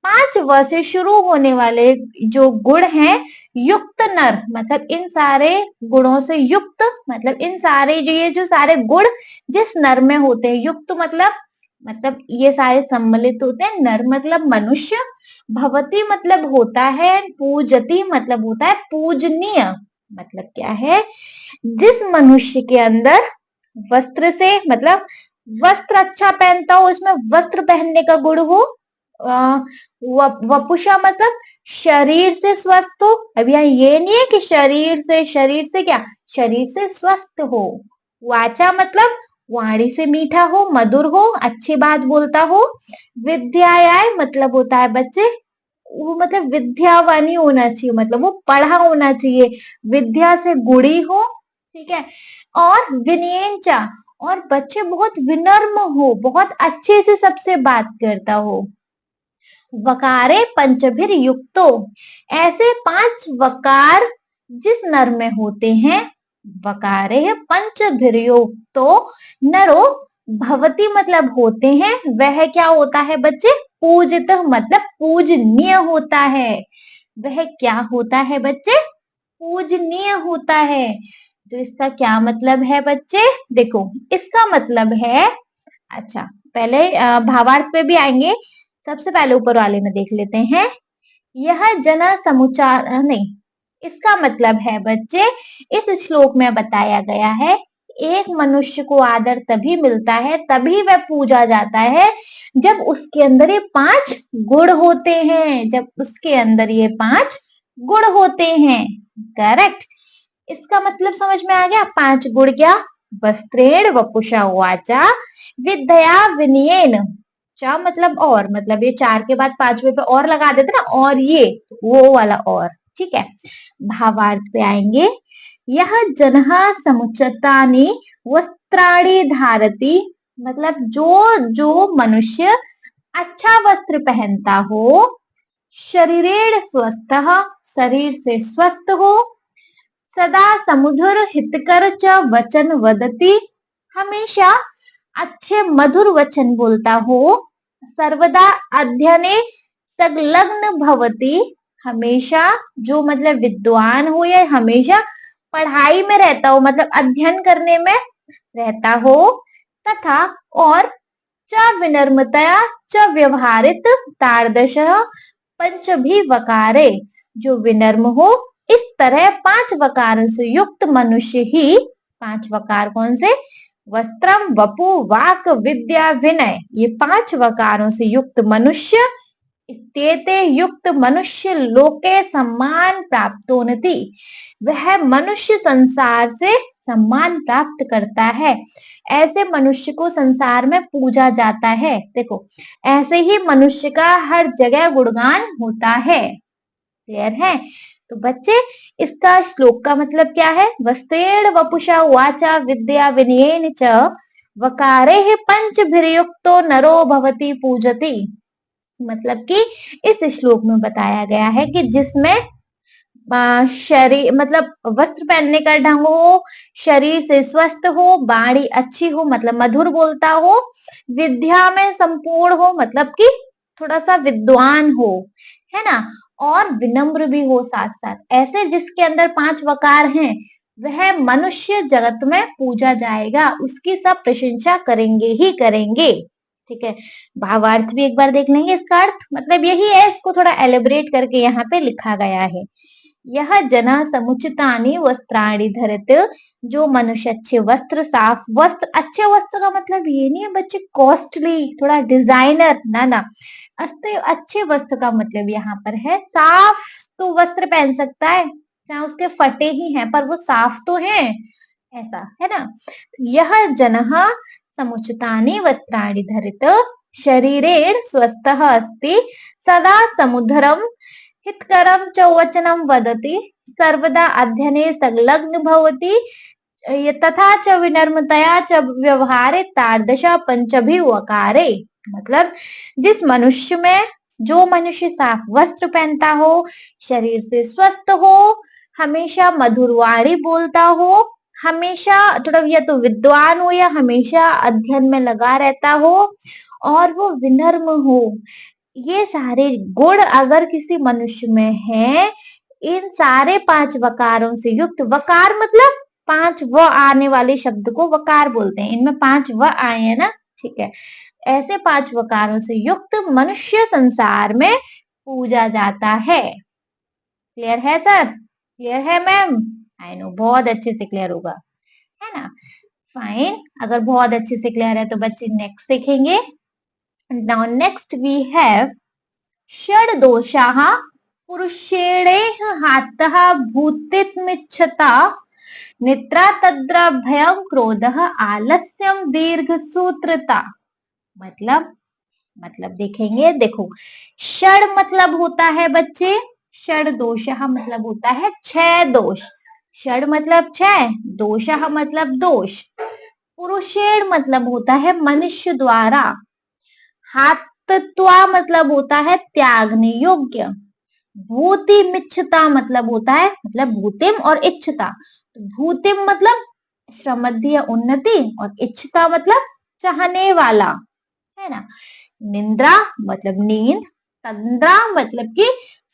5 व से शुरू होने वाले जो गुण हैं, युक्त नर मतलब इन सारे गुणों से युक्त, मतलब इन सारे जो ये जो सारे गुण जिस नर में होते हैं, युक्त मतलब ये सारे सम्मिलित होते हैं, नर मतलब मनुष्य, भवती मतलब होता है, पूजती मतलब होता है पूजनीय। मतलब क्या है, जिस मनुष्य के अंदर वस्त्र से मतलब वस्त्र अच्छा पहनता हो, उसमें वस्त्र पहनने का गुण हो, वपुषा मतलब शरीर से स्वस्थ हो। अब यहाँ ये नहीं है कि शरीर से क्या, शरीर से स्वस्थ हो। वाचा मतलब वाणी से मीठा हो, मधुर हो, अच्छी बात बोलता हो। विद्याय मतलब होता है बच्चे, वो मतलब विद्यावानी होना चाहिए, मतलब वो पढ़ा होना चाहिए, विद्या से गुणी हो। ठीक है, और विनयेंचा, और बच्चे बहुत विनम्र हो, बहुत अच्छे से सबसे बात करता हो। वकारे पंचभिर युक्तो, ऐसे 5 वकार जिस नर में होते हैं, वकारे पंचभिर युक्तो नरो भवती मतलब होते हैं, वह क्या होता है बच्चे, पूजित मतलब पूजनीय होता है। वह क्या होता है बच्चे, पूजनीय होता है। तो इसका क्या मतलब है बच्चे, देखो इसका मतलब है, अच्छा पहले भावार्थ पे भी आएंगे, सबसे पहले ऊपर वाले में देख लेते हैं। यह जना समुचार नहीं, इसका मतलब है बच्चे, इस श्लोक में बताया गया है एक मनुष्य को आदर तभी मिलता है, तभी वह पूजा जाता है, जब उसके अंदर ये 5 गुण होते हैं, जब उसके अंदर ये 5 गुण होते हैं। करेक्ट, इसका मतलब समझ में आ गया, 5 गुण क्या, वस्त्रेण वपुषा वाचा विद्या विनयेन, चा मतलब और, मतलब ये 4 के बाद 5वें पे और लगा देते ना, और ये वो वाला और। ठीक है, भावार्थ पे आएंगे। यह जनः समुचितानि वस्त्राणि धारति, मतलब जो जो मनुष्य अच्छा वस्त्र पहनता हो, शरीरेण स्वस्थः, शरीर से स्वस्थ हो, सदा समुधुर हितकर च वचन वदति, हमेशा अच्छे मधुर वचन बोलता हो, सर्वदा अध्ययने संलग्न भवति, हमेशा जो मतलब विद्वान हो या हमेशा पढ़ाई में रहता हो, मतलब अध्ययन करने में रहता हो, तथा और च विनम्रतया च व्यवहारित तारदश पंचभी वकारे, जो विनम्र हो, इस तरह 5 वकारों से युक्त मनुष्य ही, 5 वकार कौन से? वस्त्रम, वपु, वाक, विद्या, विनय, ये 5 वकारों से युक्त मनुष्य, इत्येते युक्त मनुष्य लोके सम्मान प्राप्तोन्नति, वह मनुष्य संसार से सम्मान प्राप्त करता है, ऐसे मनुष्य को संसार में पूजा जाता है। देखो, ऐसे ही मनुष्य का हर जगह गुणगान होता है। क्लियर है? तो बच्चे, इसका श्लोक का मतलब क्या है? वस्त्रेण वपुषा वाचा विद्या विनयेन च वकारेः पंचभिर्युक्तो नरो भवति पूजति। मतलब कि इस श्लोक में बताया गया है कि जिसमें शरीर मतलब वस्त्र पहनने का ढंग हो, शरीर से स्वस्थ हो, वाणी अच्छी हो मतलब मधुर बोलता हो, विद्या में संपूर्ण हो मतलब कि थोड़ा सा विद्वान हो, है ना, और विनम्र भी हो साथ साथ, ऐसे जिसके अंदर 5 वकार हैं, वह मनुष्य जगत में पूजा जाएगा, उसकी सब प्रशंसा करेंगे ही करेंगे। ठीक है, भावार्थ भी एक बार देख लेंगे। इसका अर्थ मतलब यही है, इसको थोड़ा एलिब्रेट करके यहाँ पे लिखा गया है। यह जना समुचितानि वस्त्राणि धरत, जो मनुष्य अच्छे वस्त्र, साफ वस्त्र, अच्छे वस्त्र का मतलब ये नहीं है बच्चे कॉस्टली थोड़ा डिजाइनर, ना ना, अच्छे वस्त्र का मतलब यहाँ पर है साफ, तो वस्त्र पहन सकता है चाहे उसके फटे ही हैं पर वो साफ तो हैं, ऐसा है ना। यह जनः समुचितानि वस्त्राणि धरित शरीरेण स्वस्थः अस्ति, सदा समुधरम हितकरं च वचनं वदति, सर्वदा अध्ययने संलग्न भवति, तथा च विनम्रतया च व्यवहारे तादृश पंचभी वकारे। मतलब जिस मनुष्य में, जो मनुष्य साफ वस्त्र पहनता हो, शरीर से स्वस्थ हो, हमेशा मधुर वाणी बोलता हो, हमेशा थोड़ा या तो विद्वान हो या हमेशा अध्ययन में लगा रहता हो, और वो विनम्र हो, ये सारे गुण अगर किसी मनुष्य में है, इन सारे 5 वकारों से युक्त, वकार मतलब 5 व आने वाले शब्द को वकार बोलते हैं, इनमें 5 व आए हैं ना, ठीक है, ऐसे 5 वकारों से युक्त मनुष्य संसार में पूजा जाता है। क्लियर है सर? क्लियर है मैम? आई नो बहुत अच्छे से क्लियर होगा, है ना। फाइन, अगर बहुत अच्छे से क्लियर है तो बच्चे नेक्स्ट देखेंगे। नाउ नेक्स्ट वी हैव षड्दोषाः पुरुषेणेह हातः भूतित्मिच्छता, निद्रा तद्रा भयं क्रोधः आलस्यम दीर्घसूत्रता। मतलब देखेंगे, देखो, षड मतलब होता है बच्चे, षड दोषः मतलब होता है 6 दोष, षड मतलब 6, दोषः मतलब दोष, पुरुषेण मतलब होता है मनुष्य द्वारा, हातत्वा मतलब होता है त्यागने योग्य, भूति मिच्छता मतलब होता है मतलब भूतिम और इच्छता, तो भूतिम मतलब समृद्धि या उन्नति, और इच्छता मतलब चाहने वाला, है ना। निंद्रा मतलब नींद, तंद्रा मतलब कि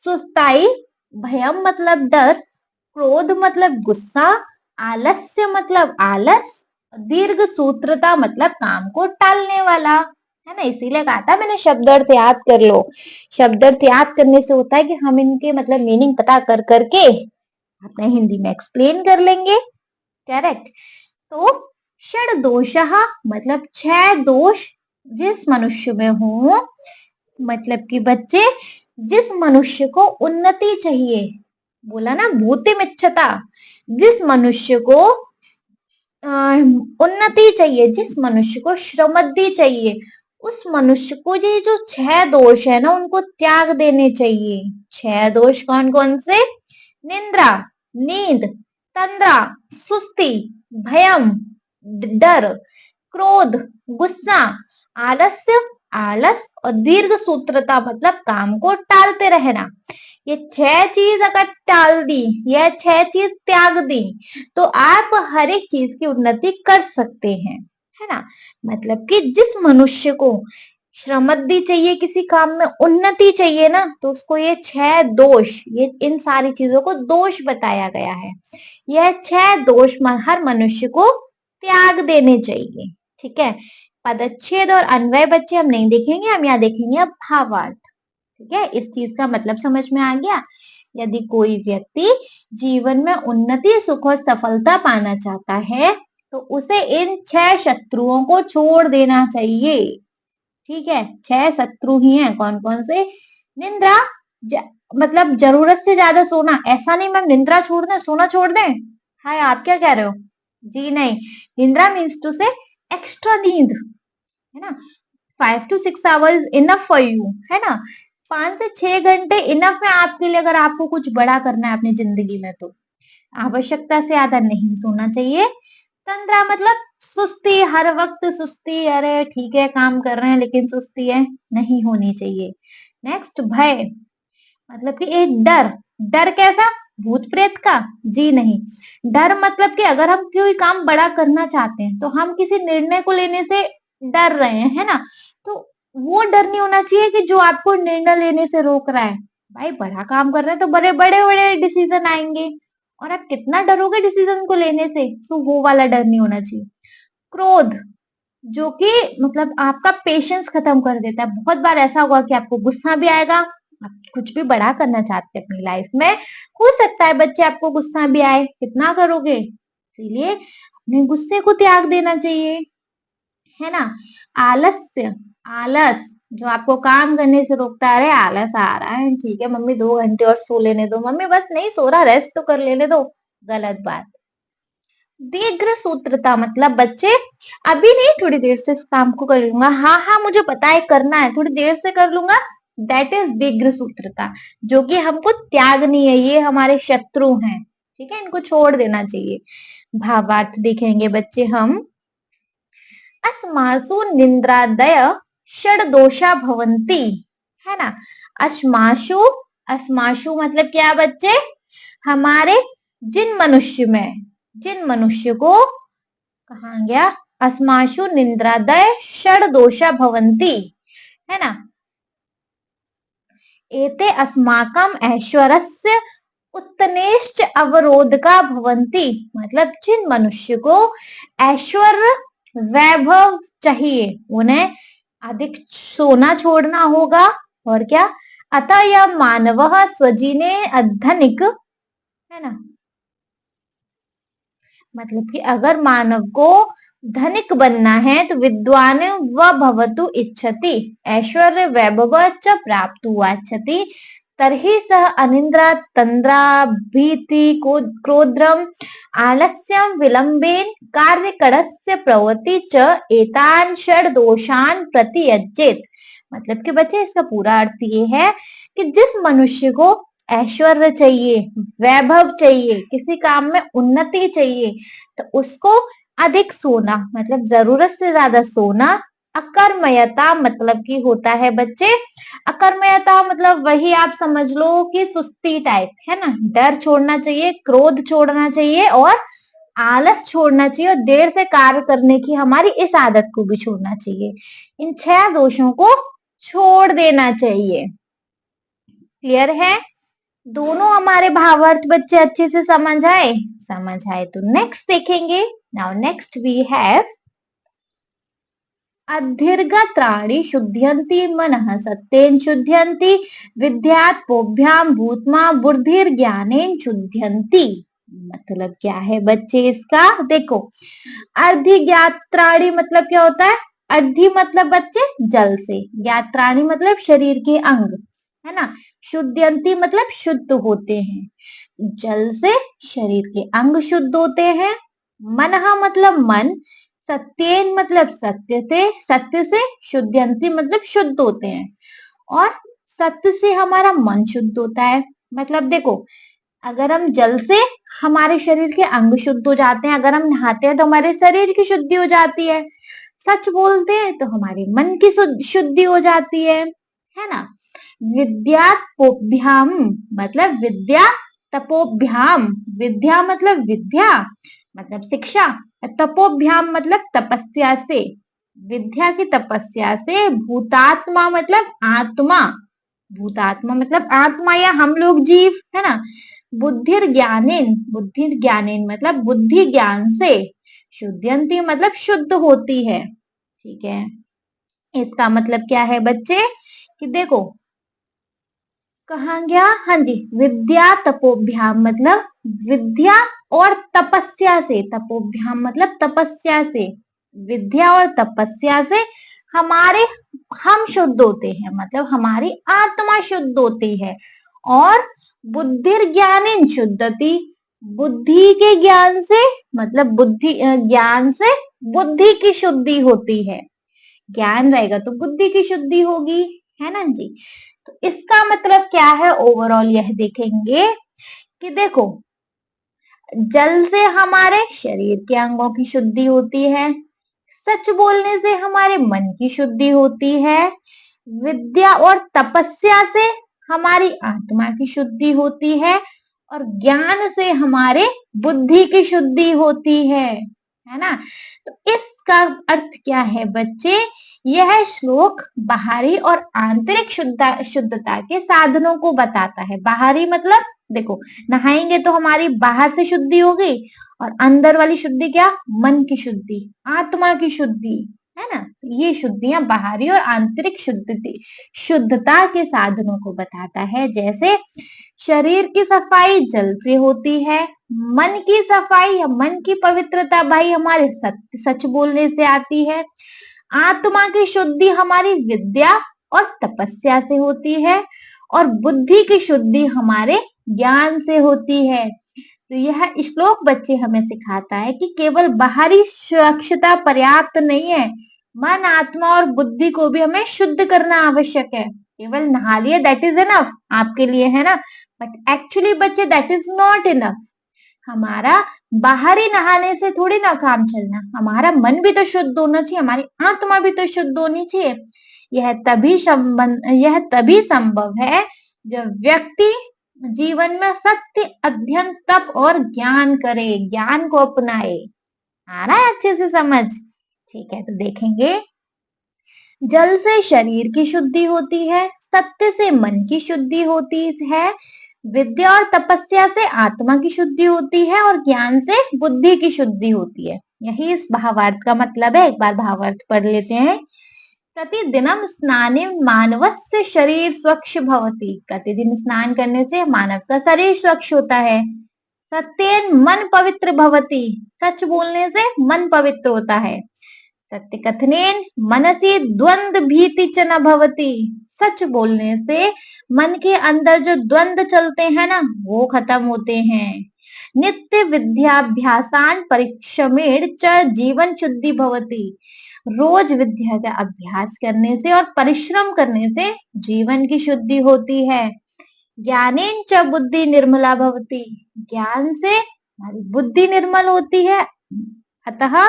सुस्ताई, भयम मतलब डर, क्रोध मतलब गुस्सा, आलस्य मतलब आलस, दीर्घ सूत्रता मतलब काम को टालने वाला, है ना। इसीलिए कहा था मैंने शब्द अर्थ याद कर लो, शब्द अर्थ याद करने से होता है कि हम इनके मतलब मीनिंग पता कर करके अपने हिंदी में एक्सप्लेन कर लेंगे। करेक्ट। तो षड दोषः मतलब 6 दोष जिस मनुष्य में हो, मतलब कि बच्चे जिस मनुष्य को उन्नति चाहिए, बोला ना भूतिम इच्छता, जिस मनुष्य को उन्नति चाहिए, जिस मनुष्य को श्रमद्धि चाहिए, उस मनुष्य को ये जो 6 दोष है ना उनको त्याग देने चाहिए। 6 दोष कौन कौन से? निंद्रा नींद, तंद्रा सुस्ती, भयम डर, क्रोध गुस्सा, आलस्य आलस और दीर्घ सूत्रता मतलब काम को टालते रहना। ये 6 चीज अगर टाल दी या 6 चीज त्याग दी तो आप हर एक चीज की उन्नति कर सकते हैं, है ना। मतलब कि जिस मनुष्य को श्रमद्धि चाहिए, किसी काम में उन्नति चाहिए ना, तो उसको ये 6 दोष, ये इन सारी चीजों को दोष बताया गया है। यह 6 दोष हर मनुष्य को त्याग देने चाहिए। ठीक है, पदच्छेद और अन्वय बच्चे हम नहीं देखेंगे, हम यहाँ देखेंगे अब भावार्थ। ठीक है, इस चीज का मतलब समझ में आ गया। यदि कोई व्यक्ति जीवन में उन्नति, सुख और सफलता पाना चाहता है तो उसे इन 6 शत्रुओं को छोड़ देना चाहिए। ठीक है, 6 शत्रु ही हैं। कौन कौन से? निंद्रा, मतलब जरूरत से ज्यादा सोना। ऐसा नहीं मैम निंद्रा छोड़ दें, सोना छोड़ दें। हाय, आप क्या कह रहे हो? जी नहीं, निंद्रा मीन्स टू से एक्स्ट्रा नींद, है ना। 5 to 6 hours enough for you, है ना। 5 से 6 घंटे इनफ है आपके लिए, अगर आपको कुछ बड़ा करना है अपनी जिंदगी में तो। आवश्यकता से ज्यादा नहीं सोना चाहिए। तंद्रा मतलब सुस्ती, हर वक्त सुस्ती, अरे ठीक है काम कर रहे हैं लेकिन सुस्ती है, नहीं होनी चाहिए। नेक्स्ट भय, मतलब कि एक डर। डर कैसा? भूत प्रेत का? जी नहीं। डर मतलब कि अगर हम कोई काम बड़ा करना चाहते हैं तो हम किसी निर्णय को लेने से डर रहे हैं, है ना। तो वो डर नहीं होना चाहिए कि जो आपको निर्णय लेने से रोक रहा है। भाई बड़ा काम कर रहे हैं तो बड़े बड़े बड़े डिसीजन आएंगे और आप कितना डरोगे डिसीजन को लेने से, तो वो वाला डर नहीं होना चाहिए। क्रोध, जो कि मतलब आपका पेशेंस खत्म कर देता है। बहुत बार ऐसा होगा कि आपको गुस्सा भी आएगा, आप कुछ भी बड़ा करना चाहते हैं अपनी लाइफ में, हो सकता है बच्चे आपको गुस्सा भी आए, कितना करोगे। इसीलिए अपने गुस्से को त्याग देना चाहिए, है ना। आलस्य, आलस जो आपको काम करने से रोकता है। अरे आलस आ रहा है, ठीक है मम्मी 2 घंटे और सो लेने दो, मम्मी बस नहीं सो रहा, रेस्ट तो कर लेने दो, गलत बात। दीर्घ सूत्रता मतलब बच्चे अभी नहीं, थोड़ी देर से इस काम को कर लूंगा, हाँ हाँ मुझे पता है करना है, थोड़ी देर से कर लूंगा, दैट इज दीर्घ सूत्रता, जो कि हमको त्यागनी है। ये हमारे शत्रु हैं, ठीक है, इनको छोड़ देना चाहिए। भावार्थ देखेंगे बच्चे हम। अस्मासु निंद्रादय षड दोषा भवंती, है ना। अस्माशु, अस्माशु मतलब क्या बच्चे? हमारे जिन मनुष्य में, जिन मनुष्य को, कहा गया, अस्माशु निंद्रादय षड दोषा भवंती, है ना। एते अस्माकम ऐश्वर्यस्य उत्तनेश्च अवरोधका भवंती, मतलब जिन मनुष्य को ऐश्वर्य वैभव चाहिए उन्हें अधिक सोना छोड़ना होगा। और क्या? अतः यह मानव स्वजीने अधनिक, है ना। मतलब कि अगर मानव को धनिक बनना है तो विद्वान व भवतु इच्छति ऐश्वर्य वैभव च प्राप्तु वाच्छति तर्हि सह अनिन्द्रा तंद्रा भीति क्रोधम आलस्यम विलंबेन कार्यकरस्य प्रवृत्ति च एतान षड दोषान प्रतियज्येत। मतलब कि बच्चे इसका पूरा अर्थ ये है कि जिस मनुष्य को ऐश्वर्य चाहिए, वैभव चाहिए, किसी काम में उन्नति चाहिए, तो उसको अधिक सोना, मतलब जरूरत से ज्यादा सोना, अकर्मयता मतलब कि होता है बच्चे, अकर्मयता मतलब वही आप समझ लो कि सुस्ती टाइप, है ना। डर छोड़ना चाहिए, क्रोध छोड़ना चाहिए और आलस छोड़ना चाहिए और देर से कार्य करने की हमारी इस आदत को भी छोड़ना चाहिए। इन 6 दोषों को छोड़ देना चाहिए। क्लियर है? दोनों हमारे भावार्थ बच्चे अच्छे से समझ आए? समझ आए तो नेक्स्ट देखेंगे। नाउ नेक्स्ट वी हैव अदीर्घत्राणि शुद्ध्यन्ति मनः सत्येन शुद्ध्यन्ति विद्यात् पोभ्याम भूतमा बुद्धिर्ज्ञानेन शुद्ध्यन्ति। मतलब क्या है बच्चे इसका? देखो, अर्धिज्ञात्राणि मतलब क्या होता है? अर्धि मतलब बच्चे जल से, ज्ञात्राणि मतलब शरीर के अंग, है ना। शुद्ध्यन्ति मतलब शुद्ध होते हैं, जल से शरीर के अंग शुद्ध होते हैं। मनः मतलब मन, सत्येन मतलब सत्य से, सत्य से, शुद्ध्यन्ति मतलब शुद्ध होते हैं और सत्य से हमारा मन शुद्ध होता है। मतलब देखो, अगर हम जल से हमारे शरीर के अंग शुद्ध हो जाते हैं। अगर हम नहाते हैं तो हमारे शरीर की शुद्धि हो जाती है। सच बोलते हैं तो हमारे मन की शुद्धि हो जाती है ना। विद्यापोभ्याम मतलब विद्या, तपोभ्याम, विद्या मतलब विद्या मतलब शिक्षा, तपोभ्याम मतलब तपस्या से, विद्या की तपस्या से, भूतात्मा मतलब आत्मा, भूतात्मा मतलब आत्मा या हम लोग जीव, है ना। बुद्धिर ज्ञानेन, बुद्धिर ज्ञानेन मतलब बुद्धि ज्ञान से, शुद्धयंती मतलब शुद्ध होती है। ठीक है, इसका मतलब क्या है बच्चे कि देखो कहा गया, हाँ जी, विद्या तपोभ्याम मतलब विद्या और तपस्या से, तपोभ्याम मतलब तपस्या से, विद्या और तपस्या से हमारे हम शुद्ध होते हैं, मतलब हमारी आत्मा शुद्ध होती है। और बुद्धिर ज्ञानेन शुद्धति, बुद्धि के ज्ञान से मतलब बुद्धि ज्ञान से बुद्धि की शुद्धि होती है। ज्ञान रहेगा तो बुद्धि की शुद्धि होगी, है ना जी। तो इसका मतलब क्या है, ओवरऑल यह देखेंगे कि देखो जल से हमारे शरीर के अंगों की शुद्धि होती है, सच बोलने से हमारे मन की शुद्धि होती है, विद्या और तपस्या से हमारी आत्मा की शुद्धि होती है, और ज्ञान से हमारे बुद्धि की शुद्धि होती है ना। तो इसका अर्थ क्या है बच्चे, यह श्लोक बाहरी और आंतरिक शुद्धता के साधनों को बताता है। बाहरी मतलब देखो नहाएंगे तो हमारी बाहर से शुद्धि होगी, और अंदर वाली शुद्धि क्या, मन की शुद्धि, आत्मा की शुद्धि, है ना। ये शुद्धियां बाहरी और आंतरिक शुद्धता के साधनों को बताता है। जैसे शरीर की सफाई जल से होती है, मन की सफाई या मन की पवित्रता भाई हमारे सच बोलने से आती है, आत्मा की शुद्धि हमारी विद्या और तपस्या से होती है, और बुद्धि की शुद्धि हमारे ज्ञान से होती है। तो यह श्लोक बच्चे हमें सिखाता है कि केवल बाहरी स्वच्छता पर्याप्त नहीं है, मन, आत्मा और बुद्धि को भी हमें शुद्ध करना आवश्यक है। केवल नहा लिए दैट इज इनफ आपके लिए, है ना, बट एक्चुअली बच्चे दैट इज नॉट इनफ। हमारा बाहरी नहाने से थोड़ी ना काम चलना, हमारा मन भी तो शुद्ध होना चाहिए, हमारी आत्मा भी तो शुद्ध होनी चाहिए। यह तभी संभव है जब व्यक्ति जीवन में सत्य, अध्ययन, तप और ज्ञान करे, ज्ञान को अपनाए। आ रहा है अच्छे से समझ? ठीक है, तो देखेंगे जल से शरीर की शुद्धि होती है, सत्य से मन की शुद्धि होती है, विद्या और तपस्या से आत्मा की शुद्धि होती है, और ज्ञान से बुद्धि की शुद्धि होती है। यही इस भावार्थ का मतलब है। एक बार भावार्थ पढ़ लेते हैं। प्रतिदिनम स्नाने मानवस्य शरीर स्वच्छ भवति, प्रतिदिन स्नान करने से मानव का शरीर स्वच्छ होता है। सत्येन मन पवित्र भवति, सच बोलने से मन पवित्र होता है। सत्य कथनेन मनसी द्वंद भीति च न भवति, सच बोलने से मन के अंदर जो द्वंद चलते हैं ना वो खत्म होते हैं। नित्य विद्याभ्यासान परिश्रमेण च जीवन शुद्धि भवति, रोज विद्या का अभ्यास करने से और परिश्रम करने से जीवन की शुद्धि होती है। ज्ञानेन च बुद्धि निर्मला भवति, ज्ञान से हमारी बुद्धि निर्मल होती है। अतः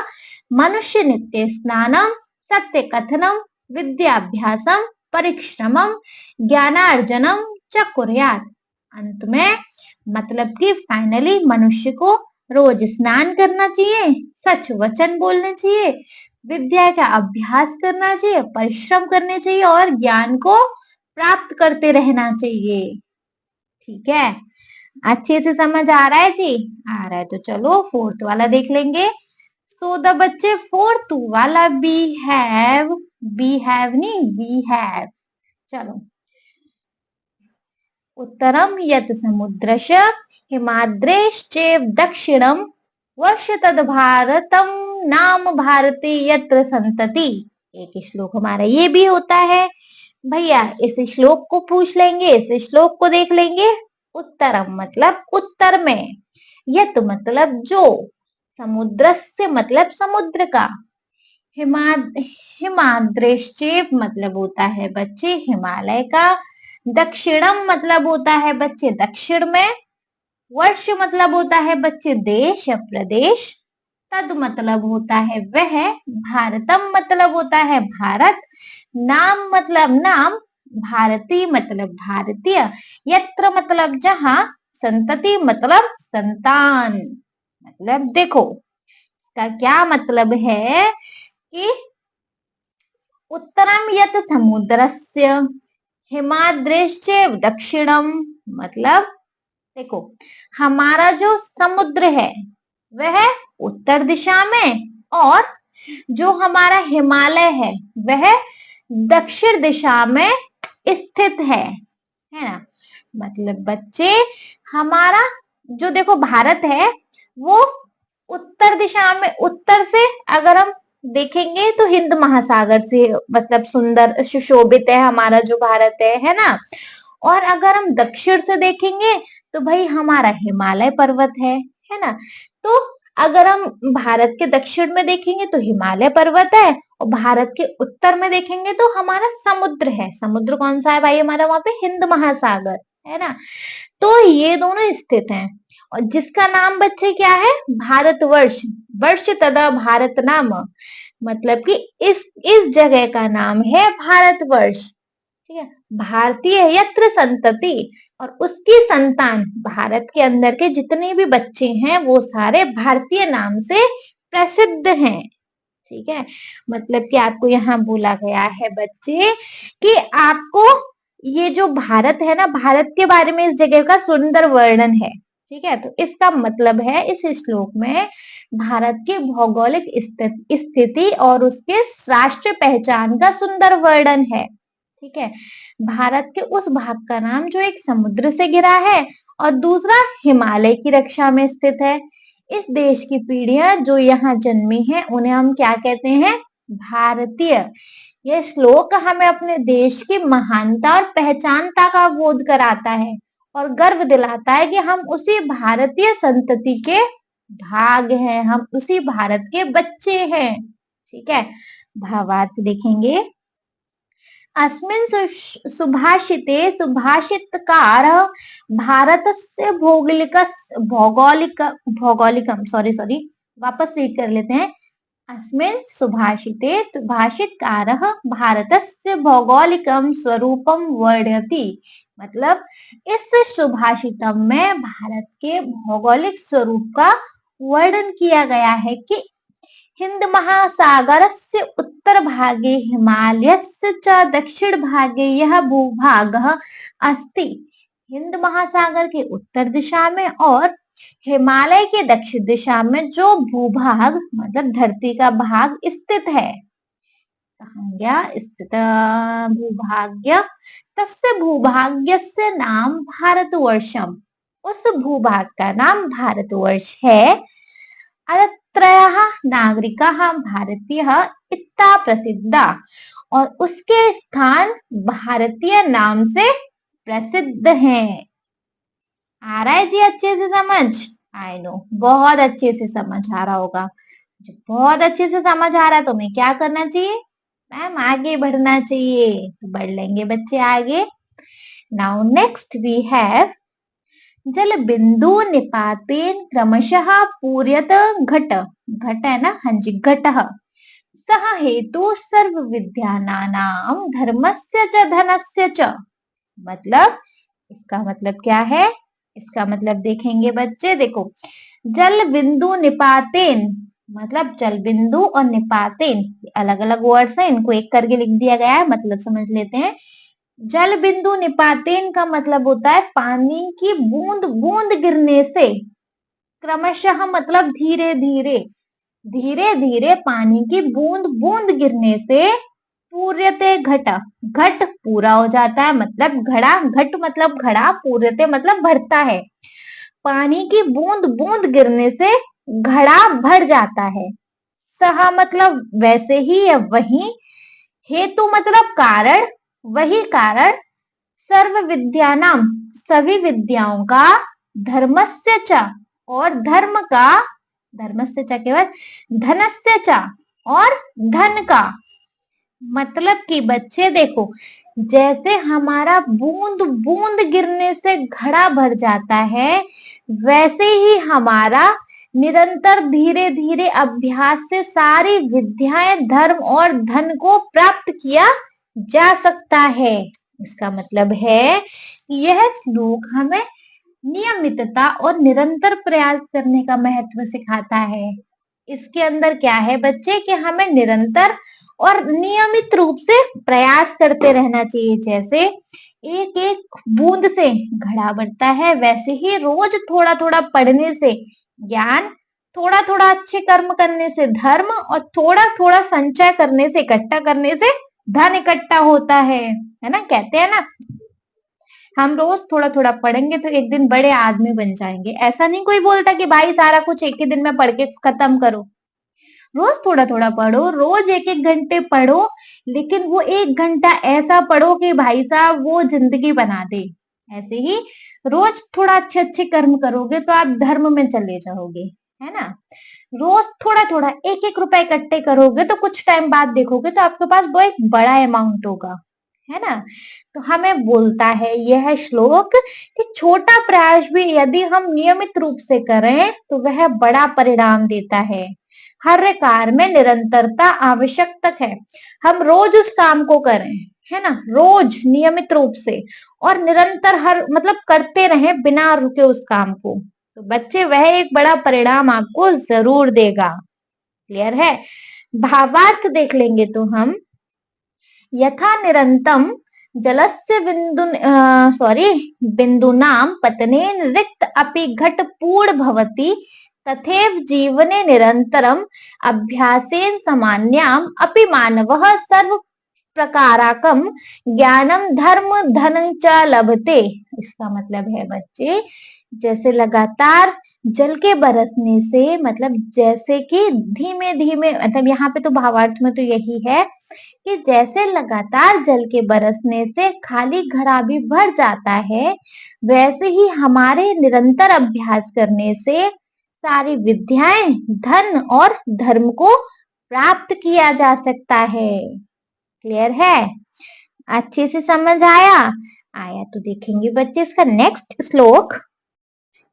मनुष्य नित्य स्नानम, सत्य कथनम, विद्याभ्यासम, परिश्रमम, ज्ञानार्जनम च कुर्यात्। अंत में मतलब कि फाइनली मनुष्य को रोज स्नान करना चाहिए, सच वचन बोलने चाहिए, विद्या का अभ्यास करना चाहिए, परिश्रम करने चाहिए, और ज्ञान को प्राप्त करते रहना चाहिए। ठीक है, अच्छे से समझ आ रहा है जी? आ रहा है तो चलो फोर्थ वाला देख लेंगे। सो द बच्चे फोर्थ वाला बी हैव नहीं वी हैव, चलो। उत्तरम यत समुद्रश हिमाद्रेश्चेव दक्षिणम वर्ष तद भारतम नाम भारती यत्र संतति। एक श्लोक हमारा ये भी होता है भैया। इस श्लोक को पूछ लेंगे, इस श्लोक को देख लेंगे। उत्तरम मतलब उत्तर में, यत मतलब जो, समुद्रस्य मतलब समुद्र का, हिमाद्रेश्चेव मतलब होता है बच्चे हिमालय का, दक्षिणम मतलब होता है बच्चे दक्षिण में, वर्ष मतलब होता है बच्चे देश या प्रदेश। तद मतलब होता है वह। भारतम मतलब होता है भारत। नाम मतलब नाम। भारती मतलब भारतीय। यत्र मतलब जहां। संतति मतलब संतान। मतलब देखो, इसका क्या मतलब है कि उत्तरम यत समुद्रस्य हिमाद्रेश्च दक्षिणम। मतलब देखो, हमारा जो समुद्र है वह उत्तर दिशा में, और जो हमारा हिमालय है वह दक्षिण दिशा में स्थित है ना। मतलब बच्चे, हमारा जो देखो भारत है वो उत्तर दिशा में, उत्तर से अगर हम देखेंगे तो हिंद महासागर से मतलब सुंदर सुशोभित है हमारा जो भारत है ना। और अगर हम दक्षिण से देखेंगे तो भाई हमारा हिमालय पर्वत है ना। तो अगर हम भारत के दक्षिण में देखेंगे तो हिमालय पर्वत है, और भारत के उत्तर में देखेंगे तो हमारा समुद्र है। समुद्र कौन सा है भाई हमारा, वहां पे हिंद महासागर है ना। तो ये दोनों स्थित हैं, और जिसका नाम बच्चे क्या है, भारतवर्ष। वर्ष तदा भारत नाम, मतलब कि इस जगह का नाम है भारतवर्ष। ठीक है। भारतीय यत्र संतति, और उसकी संतान, भारत के अंदर के जितने भी बच्चे हैं वो सारे भारतीय नाम से प्रसिद्ध हैं। ठीक है। मतलब कि आपको यहाँ बोला गया है बच्चे कि आपको ये जो भारत है ना, भारत के बारे में इस जगह का सुंदर वर्णन है। ठीक है। तो इसका मतलब है इस श्लोक में भारत की भौगोलिक स्थिति और उसके राष्ट्रीय पहचान का सुंदर वर्णन है। ठीक है। भारत के उस भाग का नाम जो एक समुद्र से घिरा है, और दूसरा हिमालय की रक्षा में स्थित है। इस देश की पीढ़ियां जो यहाँ जन्मी हैं उन्हें हम क्या कहते हैं, भारतीय। यह श्लोक हमें अपने देश की महानता और पहचानता का बोध कराता है, और गर्व दिलाता है कि हम उसी भारतीय संतति के भाग हैं, हम उसी भारत के बच्चे हैं। ठीक है। भावार्थ देखेंगे। अस्मिन् सुभाषिते सुभाषितकार भारतस्य भौगोलिक भौगोलिकम सॉरी सॉरी वापस रीड कर लेते हैं। अस्मिन् सुभाषिते सुभाषितकारः भारतस्य भौगोलिकम स्वरूपम वर्णयति। मतलब इस सुभाषितम में भारत के भौगोलिक स्वरूप का वर्णन किया गया है कि हिंद महासागरस्य उत्तरभागे हिमालयस्य च दक्षिणभागे यह भूभागः अस्ति। हिंद महासागर के उत्तर दिशा में और हिमालय के दक्षिण दिशा में जो भूभाग मतलब धरती का भाग स्थित है, कहाँ गया स्थित, भूभाग्य, तस्य भूभाग्यस्य नाम भारतवर्षम। उस भूभाग का नाम भारतवर्ष है। अत्रयः नागरिकाः भारतीयः इत्था प्रसिद्धा, और उसके स्थान भारतीय नाम से प्रसिद्ध हैं। आ रहा है जी अच्छे से समझ? आई नो बहुत अच्छे से समझ आ रहा होगा। जब बहुत अच्छे से समझ आ रहा है तो हमें क्या करना चाहिए मैम, आगे बढ़ना चाहिए। तो बढ़ लेंगे बच्चे आगे। नाउ नेक्स्ट वी हैव जल बिंदु निपातेन क्रमशः पूर्यत घट। घट है ना, हाँ जी घटः सह हेतु सर्व विद्यानानाम धर्मस्य च धनस्य च। मतलब इसका मतलब क्या है, इसका मतलब देखेंगे बच्चे। देखो, जल बिंदु निपातेन मतलब जल बिंदु और निपातेन अलग अलग वर्ड्स हैं, इनको एक करके लिख दिया गया है, मतलब समझ लेते हैं। जल बिंदु निपातेन का मतलब होता है पानी की बूंद बूंद गिरने से। क्रमशः मतलब धीरे धीरे, धीरे धीरे पानी की बूंद बूंद गिरने से पूर्यते घट, घट पूरा हो जाता है। मतलब घड़ा, घट मतलब घड़ा, पूर्यते मतलब भरता है। पानी की बूंद बूंद गिरने से घड़ा भर जाता है। सहा मतलब वैसे ही या वही, हेतु मतलब कारण, वही कारण, सर्व विद्यानाम सभी विद्याओं का, धर्मस्य च और धर्म का, धर्मस्य च के बाद धनस्य च और धन का, मतलब कि बच्चे देखो, जैसे हमारा बूंद बूंद गिरने से घड़ा भर जाता है, वैसे ही हमारा निरंतर धीरे धीरे अभ्यास से सारी विद्याएं, धर्म और धन को प्राप्त किया जा सकता है। इसका मतलब है यह श्लोक हमें नियमितता और निरंतर प्रयास करने का महत्व सिखाता है। इसके अंदर क्या है बच्चे कि हमें निरंतर और नियमित रूप से प्रयास करते रहना चाहिए। जैसे एक एक बूंद से घड़ा बढ़ता है, वैसे ही रोज थोड़ा थोड़ा पढ़ने से ज्ञान, थोड़ा थोड़ा अच्छे कर्म करने से धर्म, और थोड़ा थोड़ा संचय करने से, इकट्ठा करने से धन इकट्ठा होता है ना। कहते हैं ना, हम रोज थोड़ा थोड़ा पढ़ेंगे तो एक दिन बड़े आदमी बन जाएंगे। ऐसा नहीं कोई बोलता कि भाई सारा कुछ एक ही दिन में पढ़ के खत्म करो। रोज थोड़ा थोड़ा पढ़ो, रोज एक एक घंटे पढ़ो, लेकिन वो एक घंटा ऐसा पढ़ो कि भाई साहब वो जिंदगी बना दे। ऐसे ही रोज थोड़ा अच्छे अच्छे कर्म करोगे तो आप धर्म में चले जाओगे, है ना। रोज थोड़ा थोड़ा एक एक रुपए इकट्ठे करोगे तो कुछ टाइम बाद देखोगे तो आपके पास वो एक बड़ा अमाउंट होगा, है ना। तो हमें बोलता है यह श्लोक कि छोटा प्रयास भी यदि हम नियमित रूप से करें तो वह बड़ा परिणाम देता है। हर कार्य में निरंतरता आवश्यक है। हम रोज उस काम को करें, है ना, रोज नियमित रूप से और निरंतर हर मतलब करते रहें बिना रुके उस काम को, तो बच्चे वह एक बड़ा परिणाम आपको जरूर देगा। क्लियर है। भावार्थ देख लेंगे तो हम, यथा निरंतम जलस्य बिंदुनां पतनेन रिक्त अपि घटपूर्ण भवति, तथैव जीवने निरंतरम अभ्यासेन सामान्याम अपि मानवः सर्व प्रकाराकम ज्ञानम धर्म धन च लभते। इसका मतलब है बच्चे, जैसे लगातार जल के बरसने से, मतलब जैसे कि धीमे धीमे, मतलब यहाँ पे तो भावार्थ में तो यही है कि जैसे लगातार जल के बरसने से खाली घड़ा भी भर जाता है, वैसे ही हमारे निरंतर अभ्यास करने से सारी विद्याएं, धन और धर्म को प्राप्त किया जा सकता है। क्लियर है। अच्छे से समझ आया। आया तो देखेंगे बच्चे इसका नेक्स्ट श्लोक।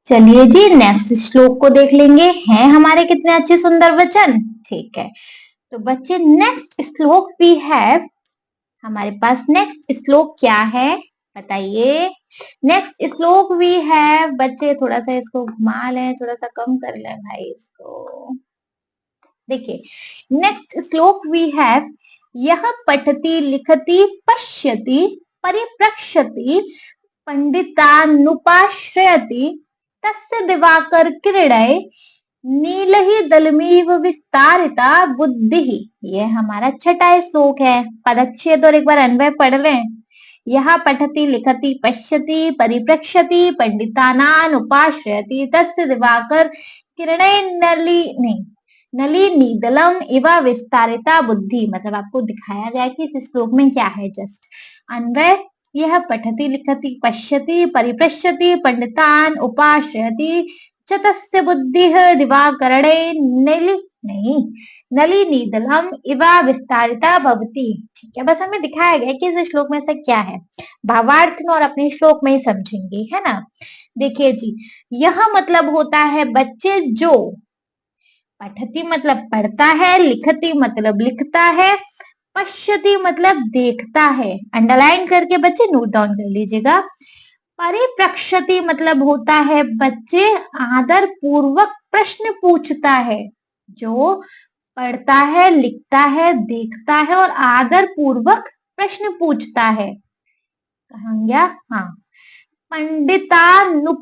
चलिए जी नेक्स्ट श्लोक को देख लेंगे। हैं हमारे कितने अच्छे सुंदर वचन। ठीक है, तो बच्चे नेक्स्ट श्लोक भी है हमारे पास। नेक्स्ट श्लोक क्या है बताइए। नेक्स्ट श्लोक भी है बच्चे, थोड़ा सा इसको घुमा लें, थोड़ा सा कम कर लें भाई इसको। देखिए नेक्स्ट श्लोक भी है, यह पठति लिखति पश्यति परिप्रक्षति पंडितानुपाश्रयति तस्य दिवाकर किरणय नीलहि दलमीव विस्तारिता बुद्धि। ये हमारा छठा श्लोक है। पदच्छेद और एक बार अन्वय पढ़ लें। यह पठति लिखति पश्यति परिप्रक्षति पंडितानान उपाश्रयति तस्य दिवाकर किरणय नली नीदलम इवा विस्तारिता बुद्धि। मतलब आपको दिखाया गया कि इस श्लोक में क्या है। जस्ट अन्वय, यह पठति लिखति पश्यति परिप्रश्यति पंडितान उपाश्रयति चतस्य बुद्धि दिवाकरणे नली नीदलम इवा विस्तारिता भवति। ठीक है, बस हमें दिखाया गया कि इस श्लोक में से क्या है। भावार्थ में और अपने श्लोक में ही समझेंगे, है ना। देखिए जी, यह मतलब होता है बच्चे जो, पठति मतलब पढ़ता है, लिखति मतलब लिखता है, पश्यति मतलब देखता है। अंडरलाइन करके बच्चे नोट डाउन कर लीजिएगा। परिप्रक्षति मतलब होता है बच्चे आदर पूर्वक प्रश्न पूछता है। जो पढ़ता है, लिखता है, देखता है और आदर पूर्वक प्रश्न पूछता है। कहा गया, हाँ। पंडितानुप्राश्यति,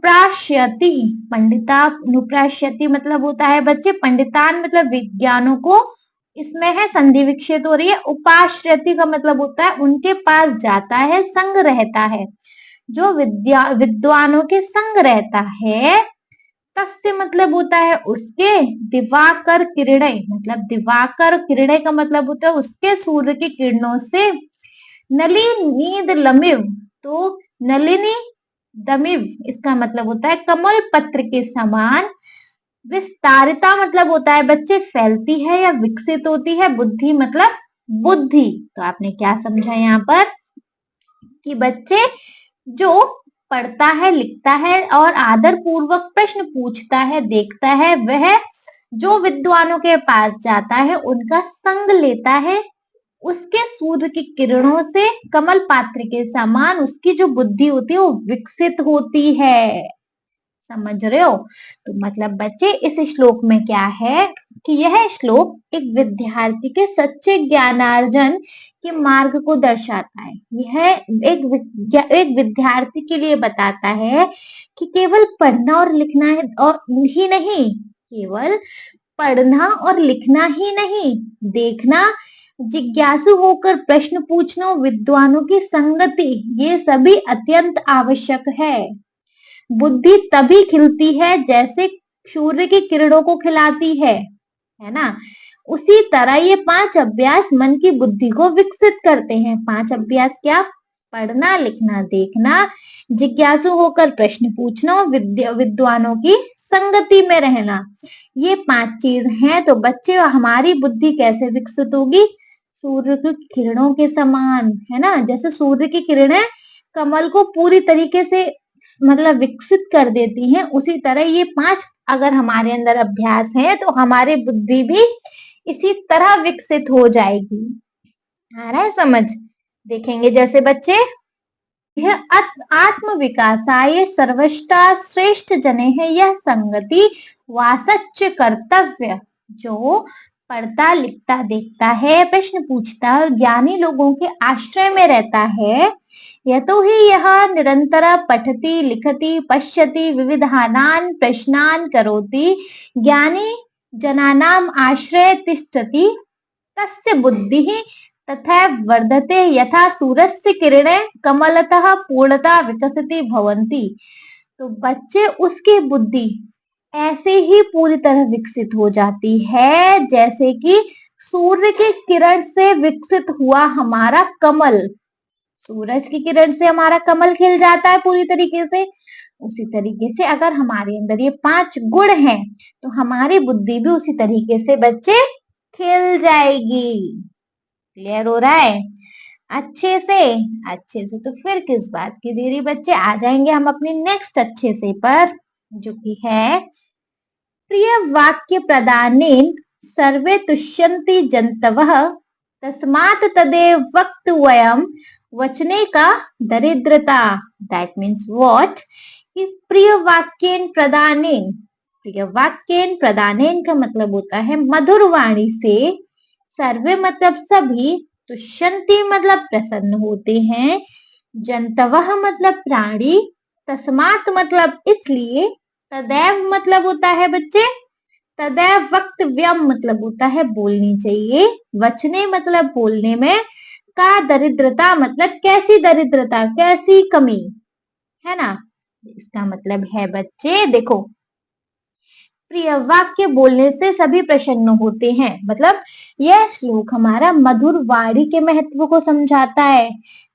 पंडितानुप्राश्यति मतलब होता है बच्चे, पंडितान मतलब विज्ञानों को, इसमें है संधि विक्षेप हो रही है। उपाश्रयति का मतलब होता है उनके पास जाता है, संग रहता है। जो विद्वानों के संग रहता है। तस्य मतलब होता है उसके, दिवाकर किरणय मतलब दिवाकर किरणय का मतलब होता है उसके, सूर्य की किरणों से। नली नींद लमिव, तो नलिनी दमिव इसका मतलब होता है कमल पत्र के समान। विस्तारिता मतलब होता है बच्चे फैलती है या विकसित होती है। बुद्धि मतलब बुद्धि। तो आपने क्या समझा यहाँ पर कि बच्चे जो पढ़ता है, लिखता है और आदर पूर्वक प्रश्न पूछता है, देखता है, वह जो विद्वानों के पास जाता है उनका संग लेता है, उसके सूर्य की किरणों से कमल पात्र के समान उसकी जो बुद्धि होती है वो विकसित होती है। समझ रहे हो? तो मतलब बच्चे इस श्लोक में क्या है कि यह श्लोक एक विद्यार्थी के सच्चे ज्ञानार्जन के मार्ग को दर्शाता है। यह एक विद्यार्थी के लिए बताता है कि केवल पढ़ना और लिखना है और ही नहीं, केवल पढ़ना और लिखना ही नहीं, देखना, जिज्ञासु होकर प्रश्न पूछना, विद्वानों की संगति, ये सभी अत्यंत आवश्यक है। बुद्धि तभी खिलती है जैसे सूर्य की किरणों को खिलाती है ना? उसी तरह ये 5 अभ्यास मन की बुद्धि को विकसित करते हैं। 5 अभ्यास क्या? पढ़ना, लिखना, देखना, जिज्ञासु होकर प्रश्न पूछना और विद्वानों की संगति में रहना। ये 5 चीज हैं। तो बच्चे हमारी बुद्धि कैसे विकसित होगी? सूर्य की किरणों के समान, है ना? जैसे सूर्य की किरणें कमल को पूरी तरीके से मतलब विकसित कर देती हैं, उसी तरह ये 5 अगर हमारे अंदर अभ्यास है तो हमारी बुद्धि भी इसी तरह विकसित हो जाएगी। आ रहा है समझ? देखेंगे जैसे बच्चे, यह आत्म विकासाय सर्वश्ता श्रेष्ठ जने है, यह संगति वासच्य कर्तव्य। जो पढ़ता, लिखता, देखता है, प्रश्न पूछता और ज्ञानी लोगों के आश्रय में रहता है, यतो हि यह निरंतर पठति लिखति पश्यति विविधानान् प्रश्नान् करोति ज्ञानी जनानाम् आश्रये तिष्ठति तस्य बुद्धिः तथा वर्धते यथा सूरस्य किरणें कमलतः पूर्णता विकसिति भवन्ति। तो बच्चे उसकी बुद्धि ऐसे ही पूरी तरह विकसित हो जाती है जैसे कि सूर्य की किरण से विकसित हुआ हमारा कमल। सूरज की किरण से हमारा कमल खिल जाता है पूरी तरीके से, उसी तरीके से अगर हमारे अंदर ये 5 गुण हैं तो हमारी बुद्धि भी उसी तरीके से बच्चे खिल जाएगी। क्लियर हो रहा है? अच्छे से, अच्छे से। तो फिर किस बात की देरी बच्चे, आ जाएंगे हम अपनी नेक्स्ट अच्छे से पर, जो कि है प्रिय वाक्य प्रदानेन सर्वे तुष्यन्ति जन्तवः तस्मात् तदेव वक्त वयम वचने का दरिद्रता। That means what? कि प्रिय वाक्येन प्रदानेन, प्रिय वाक्येन प्रदानेन का मतलब होता है मधुर वाणी से, सर्वे मतलब सभी, तुष्यन्ति मतलब प्रसन्न होते हैं, जंतवः मतलब प्राणी, तस्मात मतलब इसलिए, तदैव मतलब होता है बच्चे, तदैव वक्तव्यम मतलब होता है बोलनी चाहिए, वचने मतलब बोलने में, का दरिद्रता मतलब कैसी दरिद्रता, कैसी कमी, है ना? इसका मतलब है बच्चे देखो, प्रिय वाक्य बोलने से सभी प्रसन्न होते हैं, मतलब यह श्लोक हमारा मधुर वाणी के महत्व को समझाता है।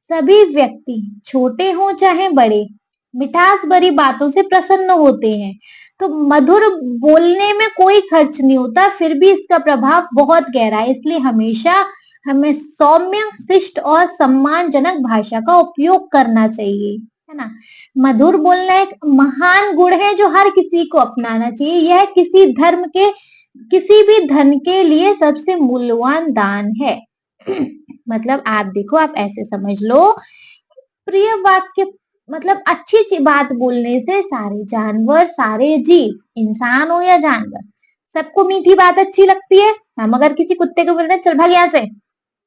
सभी व्यक्ति छोटे हों चाहे बड़े मिठास भरी बातों से प्रसन्न होते हैं। तो मधुर बोलने में कोई खर्च नहीं होता, फिर भी इसका प्रभाव बहुत गहरा है। इसलिए हमेशा हमें सौम्य, शिष्ट और सम्मानजनक भाषा का उपयोग करना चाहिए, है ना? मधुर बोलना एक महान गुण है जो हर किसी को अपनाना चाहिए। यह किसी धर्म के, किसी भी धन के लिए सबसे मूल्यवान दान है। मतलब आप देखो, आप ऐसे समझ लो, प्रिय वाक्य मतलब अच्छी बात बोलने से सारे जानवर, सारे जीव, इंसान हो या जानवर, सबको मीठी बात अच्छी लगती है। हम अगर किसी कुत्ते को बोल रहे हैं चल भाग यहाँ से,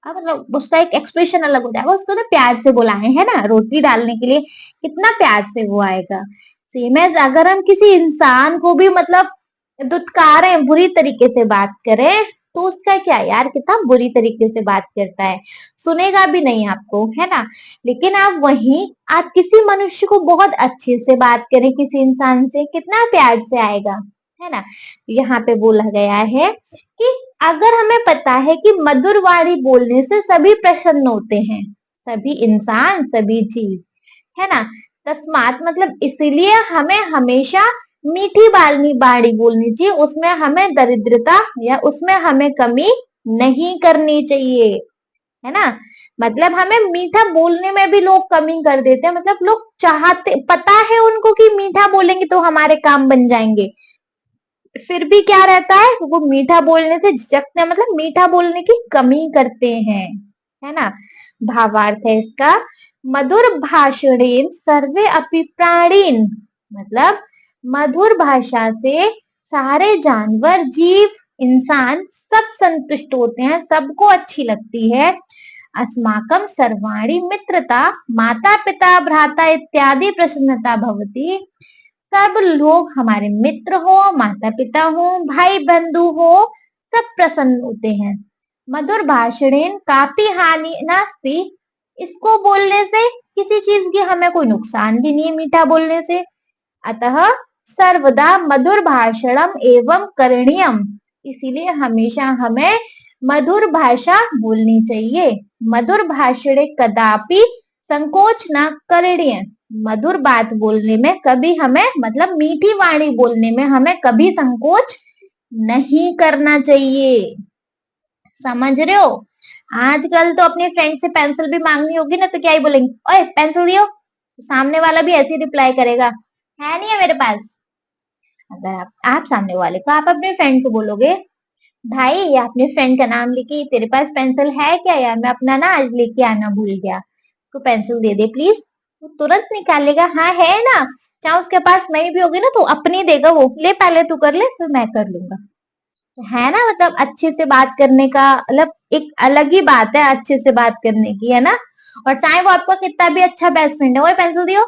अब मतलब उसका एक एक्सप्रेशन अलग हो जाएगा, उसको ना प्यार से बुलाए, है ना, रोटी डालने के लिए कितना प्यार से वो आएगा। सेम एज अगर हम किसी इंसान को भी मतलब दुत्कारें, बुरी तरीके से बात करें, तो उसका क्या यार, कितना बुरी तरीके से बात करता है, सुनेगा भी नहीं आपको, है ना? लेकिन आप वहीं आप किसी मनुष्य को बहुत अच्छे से बात करें, किसी इंसान से कितना प्यार से आएगा, है ना? यहाँ पे बोला गया है कि अगर हमें पता है कि मधुर वाणी बोलने से सभी प्रसन्न होते हैं, सभी इंसान, सभी जीव, है ना, तस्मात मतलब इसीलिए हमें हमेशा मीठी बाणी बोलनी चाहिए, उसमें हमें दरिद्रता या उसमें हमें कमी नहीं करनी चाहिए। है ना। मतलब हमें मीठा बोलने में भी लोग कमी कर देते हैं, मतलब लोग चाहते, पता है उनको कि मीठा बोलेंगे तो हमारे काम बन जाएंगे, फिर भी क्या रहता है, वो मीठा बोलने से झिझकते हैं, मतलब मीठा बोलने की कमी करते हैं, है ना। भावार्थ है इसका, मधुर भाषणेन सर्वे अपि प्राणीन, मतलब मधुर भाषा से सारे जानवर, जीव, इंसान सब संतुष्ट होते हैं, सबको अच्छी लगती है। अस्माकं सर्वाणि मित्रता, माता पिता भ्राता इत्यादि प्रसन्नता भवति, सब लोग हमारे मित्र हो, माता पिता हो, भाई बंधु हो, सब प्रसन्न होते हैं। मधुर भाषणेन काफी हानि नास्ति, इसको बोलने से किसी चीज की हमें कोई नुकसान भी नहीं है, मीठा बोलने से। अतः सर्वदा मधुर भाषणम एवं करणीयम, इसीलिए हमेशा हमें मधुर भाषा बोलनी चाहिए। मधुर भाषणे कदापि संकोच न करणीय, मधुर बात बोलने में कभी हमें, मतलब मीठी वाणी बोलने में हमें कभी संकोच नहीं करना चाहिए, समझ रहे हो। आजकल तो अपने फ्रेंड से पेंसिल भी मांगनी होगी ना तो क्या ही बोलेंगे, ओए पेंसिल दियो, तो सामने वाला भी ऐसे ही रिप्लाई करेगा, है नहीं है मेरे पास। अगर आप सामने वाले को, आप अपने फ्रेंड को बोलोगे, भाई ये अपने फ्रेंड का नाम लिखी, तेरे पास पेंसिल है क्या यार, मैं अपना ना आज लेके आना भूल गया, तो पेंसिल दे दे प्लीज, वो तुरंत निकालेगा, हाँ है ना। चाहे उसके पास नहीं भी होगी ना तो अपनी देगा, वो ले पहले तू कर ले फिर मैं कर लूंगा, तो है ना। मतलब अच्छे से बात करने का मतलब एक अलग ही बात है अच्छे से बात करने की, है ना। और चाहे वो आपका कितना भी अच्छा बेस्ट फ्रेंड है, वो पेंसिल दियो,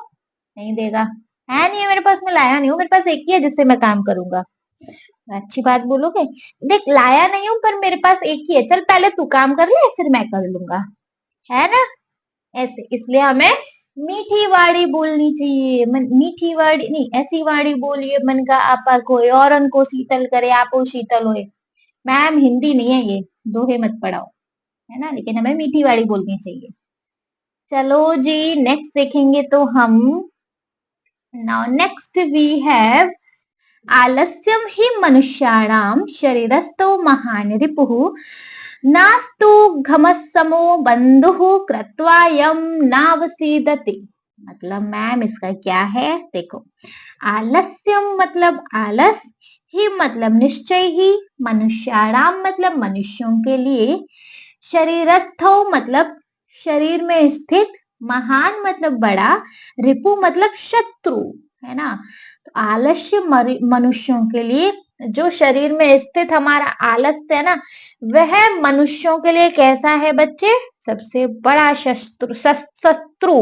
नहीं देगा, है नहीं है मेरे पास, मैं लाया नहीं हूँ, मेरे पास एक ही है जिससे मैं काम करूंगा। अच्छी बात बोलोगे, देख लाया नहीं हूँ पर मेरे पास एक ही है, चल पहले तू काम कर ले फिर मैं कर लूंगा, है ना। ऐसे, इसलिए हमें मीठी वाणी बोलनी चाहिए, मीठी वाणी नहीं, ऐसी वाणी बोलिए मन का आपा कोई, और उनको शीतल करे आपो शीतल होए। मैम हिंदी नहीं है ये, दोहे मत पढ़ाओ, है ना, लेकिन हमें मीठी वाणी बोलनी चाहिए। चलो जी, नेक्स्ट देखेंगे तो हम, नाउ नेक्स्ट वी हैव, आलस्यम ही मनुष्याणाम शरीरस्थो महान रिपुः, नास्तु घमस्समो बंधुः कृत्वा यम नावसीदति। मतलब मैम इसका क्या है, देखो, आलस्यम मतलब आलस, ही मतलब निश्चय ही, मनुष्याणाम मतलब मनुष्यों के लिए, शरीरस्थो मतलब शरीर में स्थित, महान मतलब बड़ा, रिपु मतलब शत्रु, है ना। तो आलस्य मनुष्यों के लिए, जो शरीर में स्थित हमारा आलस्य है ना, वह मनुष्यों के लिए कैसा है बच्चे, सबसे बड़ा शत्रु, शत्रु,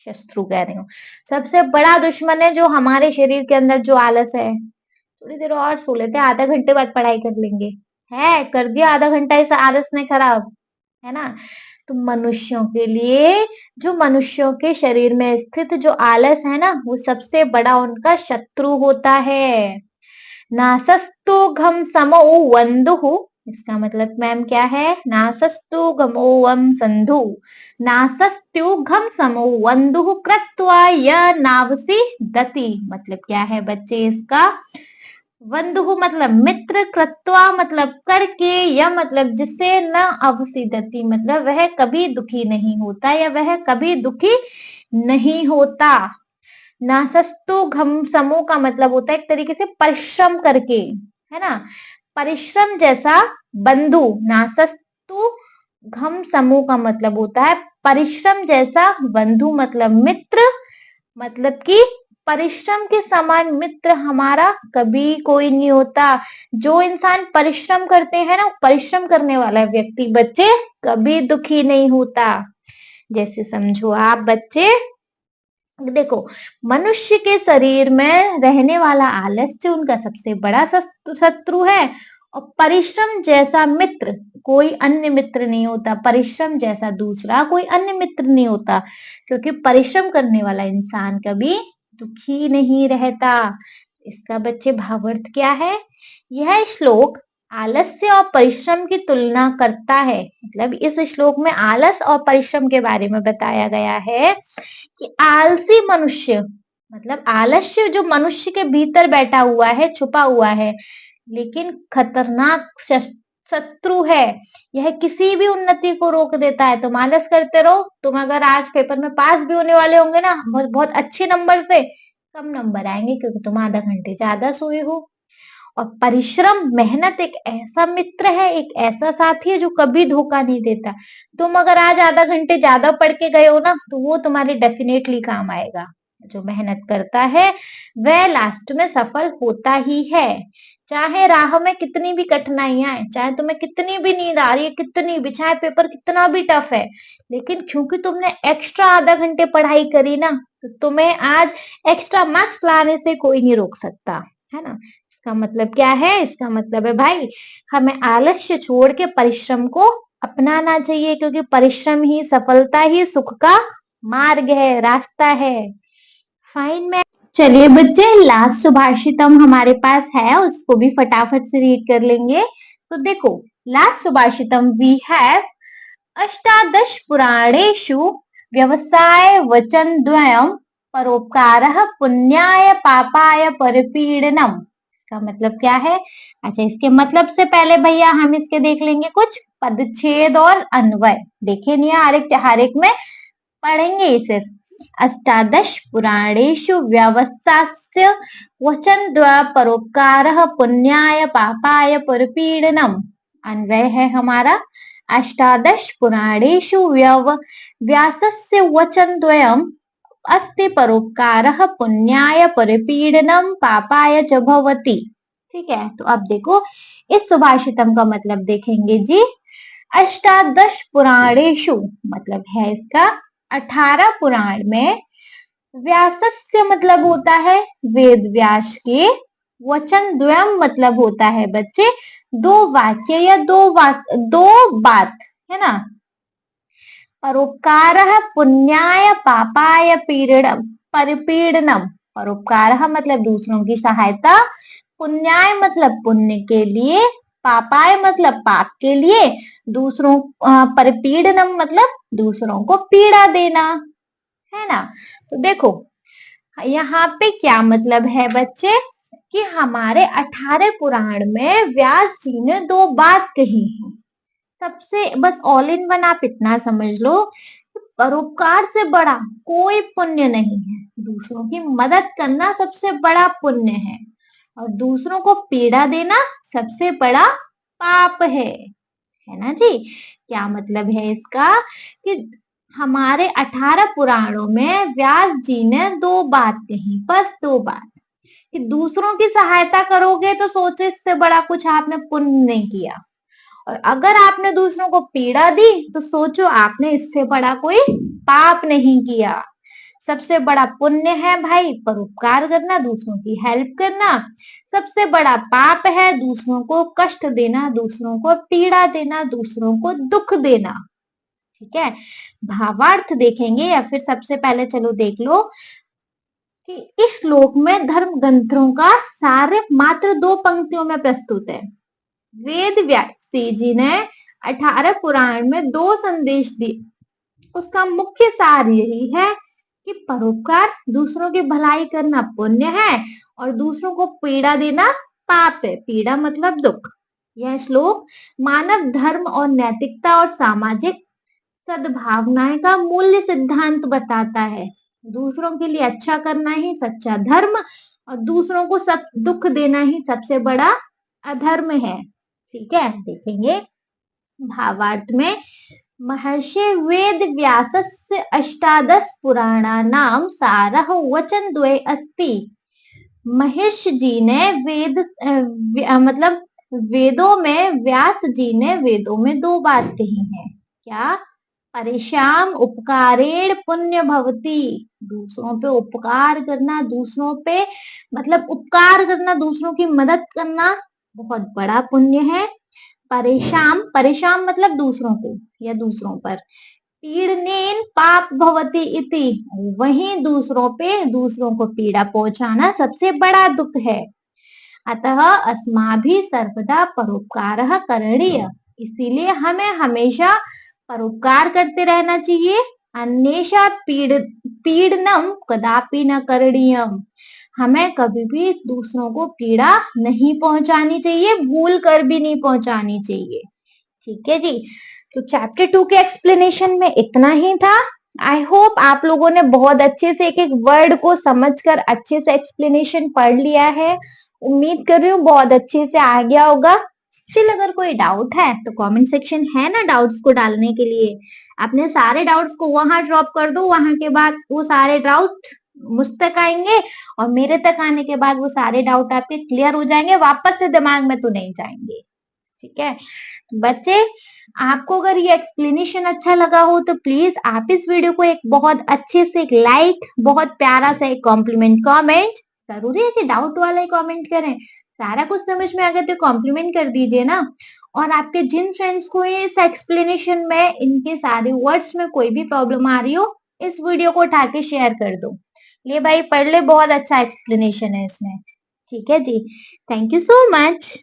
शत्रु कह रही हूँ, सबसे बड़ा दुश्मन है जो हमारे शरीर के अंदर जो आलस है। थोड़ी देर और सो लेते हैं, आधा घंटे बाद पढ़ाई कर लेंगे, है कर दिया आधा घंटा इस आलस ने खराब, है ना। तो मनुष्यों के लिए, जो मनुष्यों के शरीर में स्थित जो आलस है ना, वो सबसे बड़ा उनका शत्रु होता है। नासस्तु घम समो वंदु, इसका मतलब मैम क्या है, नासस्तु घमो वम संधु, नासस्तु घम समो वंदु कृत्वा य नावसी दति, मतलब क्या है बच्चे इसका, वंदु मतलब मित्र, कृत्वा मतलब करके, या मतलब जिससे न अवसिदति मतलब वह कभी दुखी नहीं होता, या वह कभी दुखी नहीं होता। नासस्तु घम समूह का मतलब होता है एक तरीके से परिश्रम करके, है ना, परिश्रम जैसा बंधु। नासस्तु घम समूह का मतलब होता है परिश्रम जैसा बंधु, मतलब मित्र, मतलब कि परिश्रम के समान मित्र हमारा कभी कोई नहीं होता। जो इंसान परिश्रम करते हैं ना, परिश्रम करने वाला व्यक्ति बच्चे कभी दुखी नहीं होता। जैसे समझो आप बच्चे, देखो, मनुष्य के शरीर में रहने वाला आलस्य उनका सबसे बड़ा शत्रु है, और परिश्रम जैसा मित्र कोई अन्य मित्र नहीं होता, परिश्रम जैसा दूसरा कोई अन्य मित्र नहीं होता, क्योंकि परिश्रम करने वाला इंसान कभी दुखी नहीं रहता। इसका बच्चे भावार्थ क्या है, यह श्लोक आलस्य और परिश्रम की तुलना करता है, मतलब इस श्लोक में आलस और परिश्रम के बारे में बताया गया है कि आलसी मनुष्य, मतलब आलस्य जो मनुष्य के भीतर बैठा हुआ है, छुपा हुआ है, लेकिन खतरनाक शत्रु है। यह किसी भी उन्नति को रोक देता है। तो आलस करते रहो। तुम अगर आज पेपर में पास भी होने वाले होंगे ना, बहुत बहुत अच्छे नंबर से, कम नंबर आएंगे क्योंकि तुम आधा घंटे ज्यादा सोए हो। और परिश्रम, मेहनत एक ऐसा मित्र है, एक ऐसा साथी है जो कभी धोखा नहीं देता। तुम अगर आज आधा घंटे ज्यादा पढ़ के गए हो ना, तो वो तुम्हारे डेफिनेटली काम आएगा। जो मेहनत करता है वह लास्ट में सफल होता ही है। चाहे राह में कितनी भी कठिनाइयां आए, चाहे तुम्हें कितनी भी नींद आ रही है, कितनी भी, चाहे पेपर कितना भी टफ है, लेकिन क्योंकि तुमने एक्स्ट्रा आधा घंटे पढ़ाई करी ना, तो तुम्हें आज एक्स्ट्रा मार्क्स लाने से कोई नहीं रोक सकता, है ना। इसका मतलब क्या है? इसका मतलब है भाई, हमें आलस्य छोड़ के परिश्रम को अपनाना चाहिए, क्योंकि परिश्रम ही सफलता ही सुख का मार्ग है, रास्ता है। फाइन में चलिए बच्चे, लास्ट सुभाषितम हमारे पास है, उसको भी फटाफट से रीड कर लेंगे। तो देखो, लास्ट सुभाषितम वी हैव अष्टादश पुराणेषु व्यवसाय वचन द्वयम परोपकारः पुण्याय पापाय परिपीडनम। इसका मतलब क्या है? अच्छा, इसके मतलब से पहले भैया हम इसके देख लेंगे कुछ पदच्छेद और अन्वय। देखे नहीं हर एक में पढ़ेंगे इसे। अष्टादश पुराणेषु व्यवसास्य वचन परोपकारः पुण्याय पापाय परिपीडनम। अन्वय है हमारा, अष्टादश पुराणेषु व्यासस्य वचन द्वयम् अस्ति परोपकारः पुण्याय परिपीडनम पापाय च भवति। ठीक है, तो अब देखो इस सुभाषितम का मतलब देखेंगे जी। अष्टादश पुराणेषु मतलब है इसका 18 पुराण में, व्यासस्य मतलब होता है वेद व्यास के, वचन द्वयम मतलब होता है बच्चे दो वाक्य या दो बात, है ना। परोपकारः पुण्याय पापाय पीड़नम परिपीडनम। परोपकारः मतलब दूसरों की सहायता, पुण्याय मतलब पुण्य के लिए, पापाय मतलब पाप के लिए, दूसरों परिपीडनम मतलब दूसरों को पीड़ा देना, है ना। तो देखो यहाँ पे क्या मतलब है बच्चे, कि हमारे 18 पुराण में व्यास जी ने दो बात कही है। सबसे बस ऑल इन वन आप इतना समझ लो, परोपकार से बड़ा कोई पुण्य नहीं है। दूसरों की मदद करना सबसे बड़ा पुण्य है, और दूसरों को पीड़ा देना सबसे बड़ा पाप है ना जी। क्या मतलब है इसका, कि हमारे 18 पुराणों में व्यास जी ने दो बात कही, बस दो बात, कि दूसरों की सहायता करोगे तो सोचो इससे बड़ा कुछ आपने पुण्य नहीं किया, और अगर आपने दूसरों को पीड़ा दी तो सोचो आपने इससे बड़ा कोई पाप नहीं किया। सबसे बड़ा पुण्य है भाई परोपकार करना, दूसरों की हेल्प करना। सबसे बड़ा पाप है दूसरों को कष्ट देना, दूसरों को पीड़ा देना, दूसरों को दुख देना। ठीक है, भावार्थ देखेंगे, या फिर सबसे पहले चलो देख लो कि इस श्लोक में धर्म ग्रंथों का सार मात्र दो पंक्तियों में प्रस्तुत है। वेद व्यासी जी ने 18 पुराण में दो संदेश दिए, उसका मुख्य सार यही है कि परोपकार, दूसरों की भलाई करना पुण्य है, और दूसरों को पीड़ा देना पाप है। पीड़ा मतलब दुख। यह श्लोक मानव धर्म और नैतिकता और सामाजिक सद्भावनाएं का मूल्य सिद्धांत बताता है। दूसरों के लिए अच्छा करना ही सच्चा धर्म, और दूसरों को सब दुख देना ही सबसे बड़ा अधर्म है। ठीक है, देखेंगे भावार्थ में। महर्षि वेद व्यासस्य अष्टादश पुराणानां सारः वचन द्वय अस्ति। महर्षि जी ने मतलब वेदों में, व्यास जी ने वेदों में दो बात कही है। क्या? परेशान उपकारेण पुण्य भवती। दूसरों पे उपकार करना, दूसरों पे मतलब उपकार करना, दूसरों की मदद करना बहुत बड़ा पुण्य है। परेशान, परेशान मतलब दूसरों को या दूसरों पर। पीड़नेन पाप भवती इति, वहीं दूसरों पे, दूसरों को पीड़ा पहुंचाना सबसे बड़ा दुख है। अतः अस्माभिः सर्वदा परोपकारः करणीय। इसीलिए हमें हमेशा परोपकार करते रहना चाहिए। अन्येषां पीड़नम कदापि न करणीयम। हमें कभी भी दूसरों को पीड़ा नहीं पहुंचानी चाहिए, भूल कर भी नहीं पहुंचानी चाहिए। ठीक है जी। तो चैप्टर 2 के एक्सप्लेनेशन में इतना ही था। आई होप आप लोगों ने बहुत अच्छे से एक एक वर्ड को समझकर अच्छे से एक्सप्लेनेशन पढ़ लिया है। उम्मीद कर रही हूँ बहुत अच्छे से आ गया होगा। स्टिल अगर कोई डाउट है तो कमेंट सेक्शन है ना डाउट्स को डालने के लिए। अपने सारे डाउट्स को वहां ड्रॉप कर दो, वहां के बाद वो सारे डाउट मुझ तक आएंगे और मेरे तक आने के बाद वो सारे डाउट आपके क्लियर हो जाएंगे, वापस से दिमाग में तो नहीं जाएंगे। ठीक है बच्चे, आपको अगर ये एक्सप्लेनेशन अच्छा लगा हो तो प्लीज आप इस वीडियो को एक बहुत अच्छे से एक लाइक, बहुत प्यारा सा एक कॉम्प्लीमेंट कमेंट, जरूरी है कि डाउट वाला ही कमेंट करें, सारा कुछ समझ में आ गया तो कॉम्प्लीमेंट कर दीजिए ना। और आपके जिन फ्रेंड्स को इस एक्सप्लेनेशन में इनके सारे वर्ड्स में कोई भी प्रॉब्लम आ रही हो, इस वीडियो को उठा के शेयर कर दो। ले भाई पढ़ ले, बहुत अच्छा एक्सप्लेनेशन है इसमें। ठीक है जी। Thank you so much.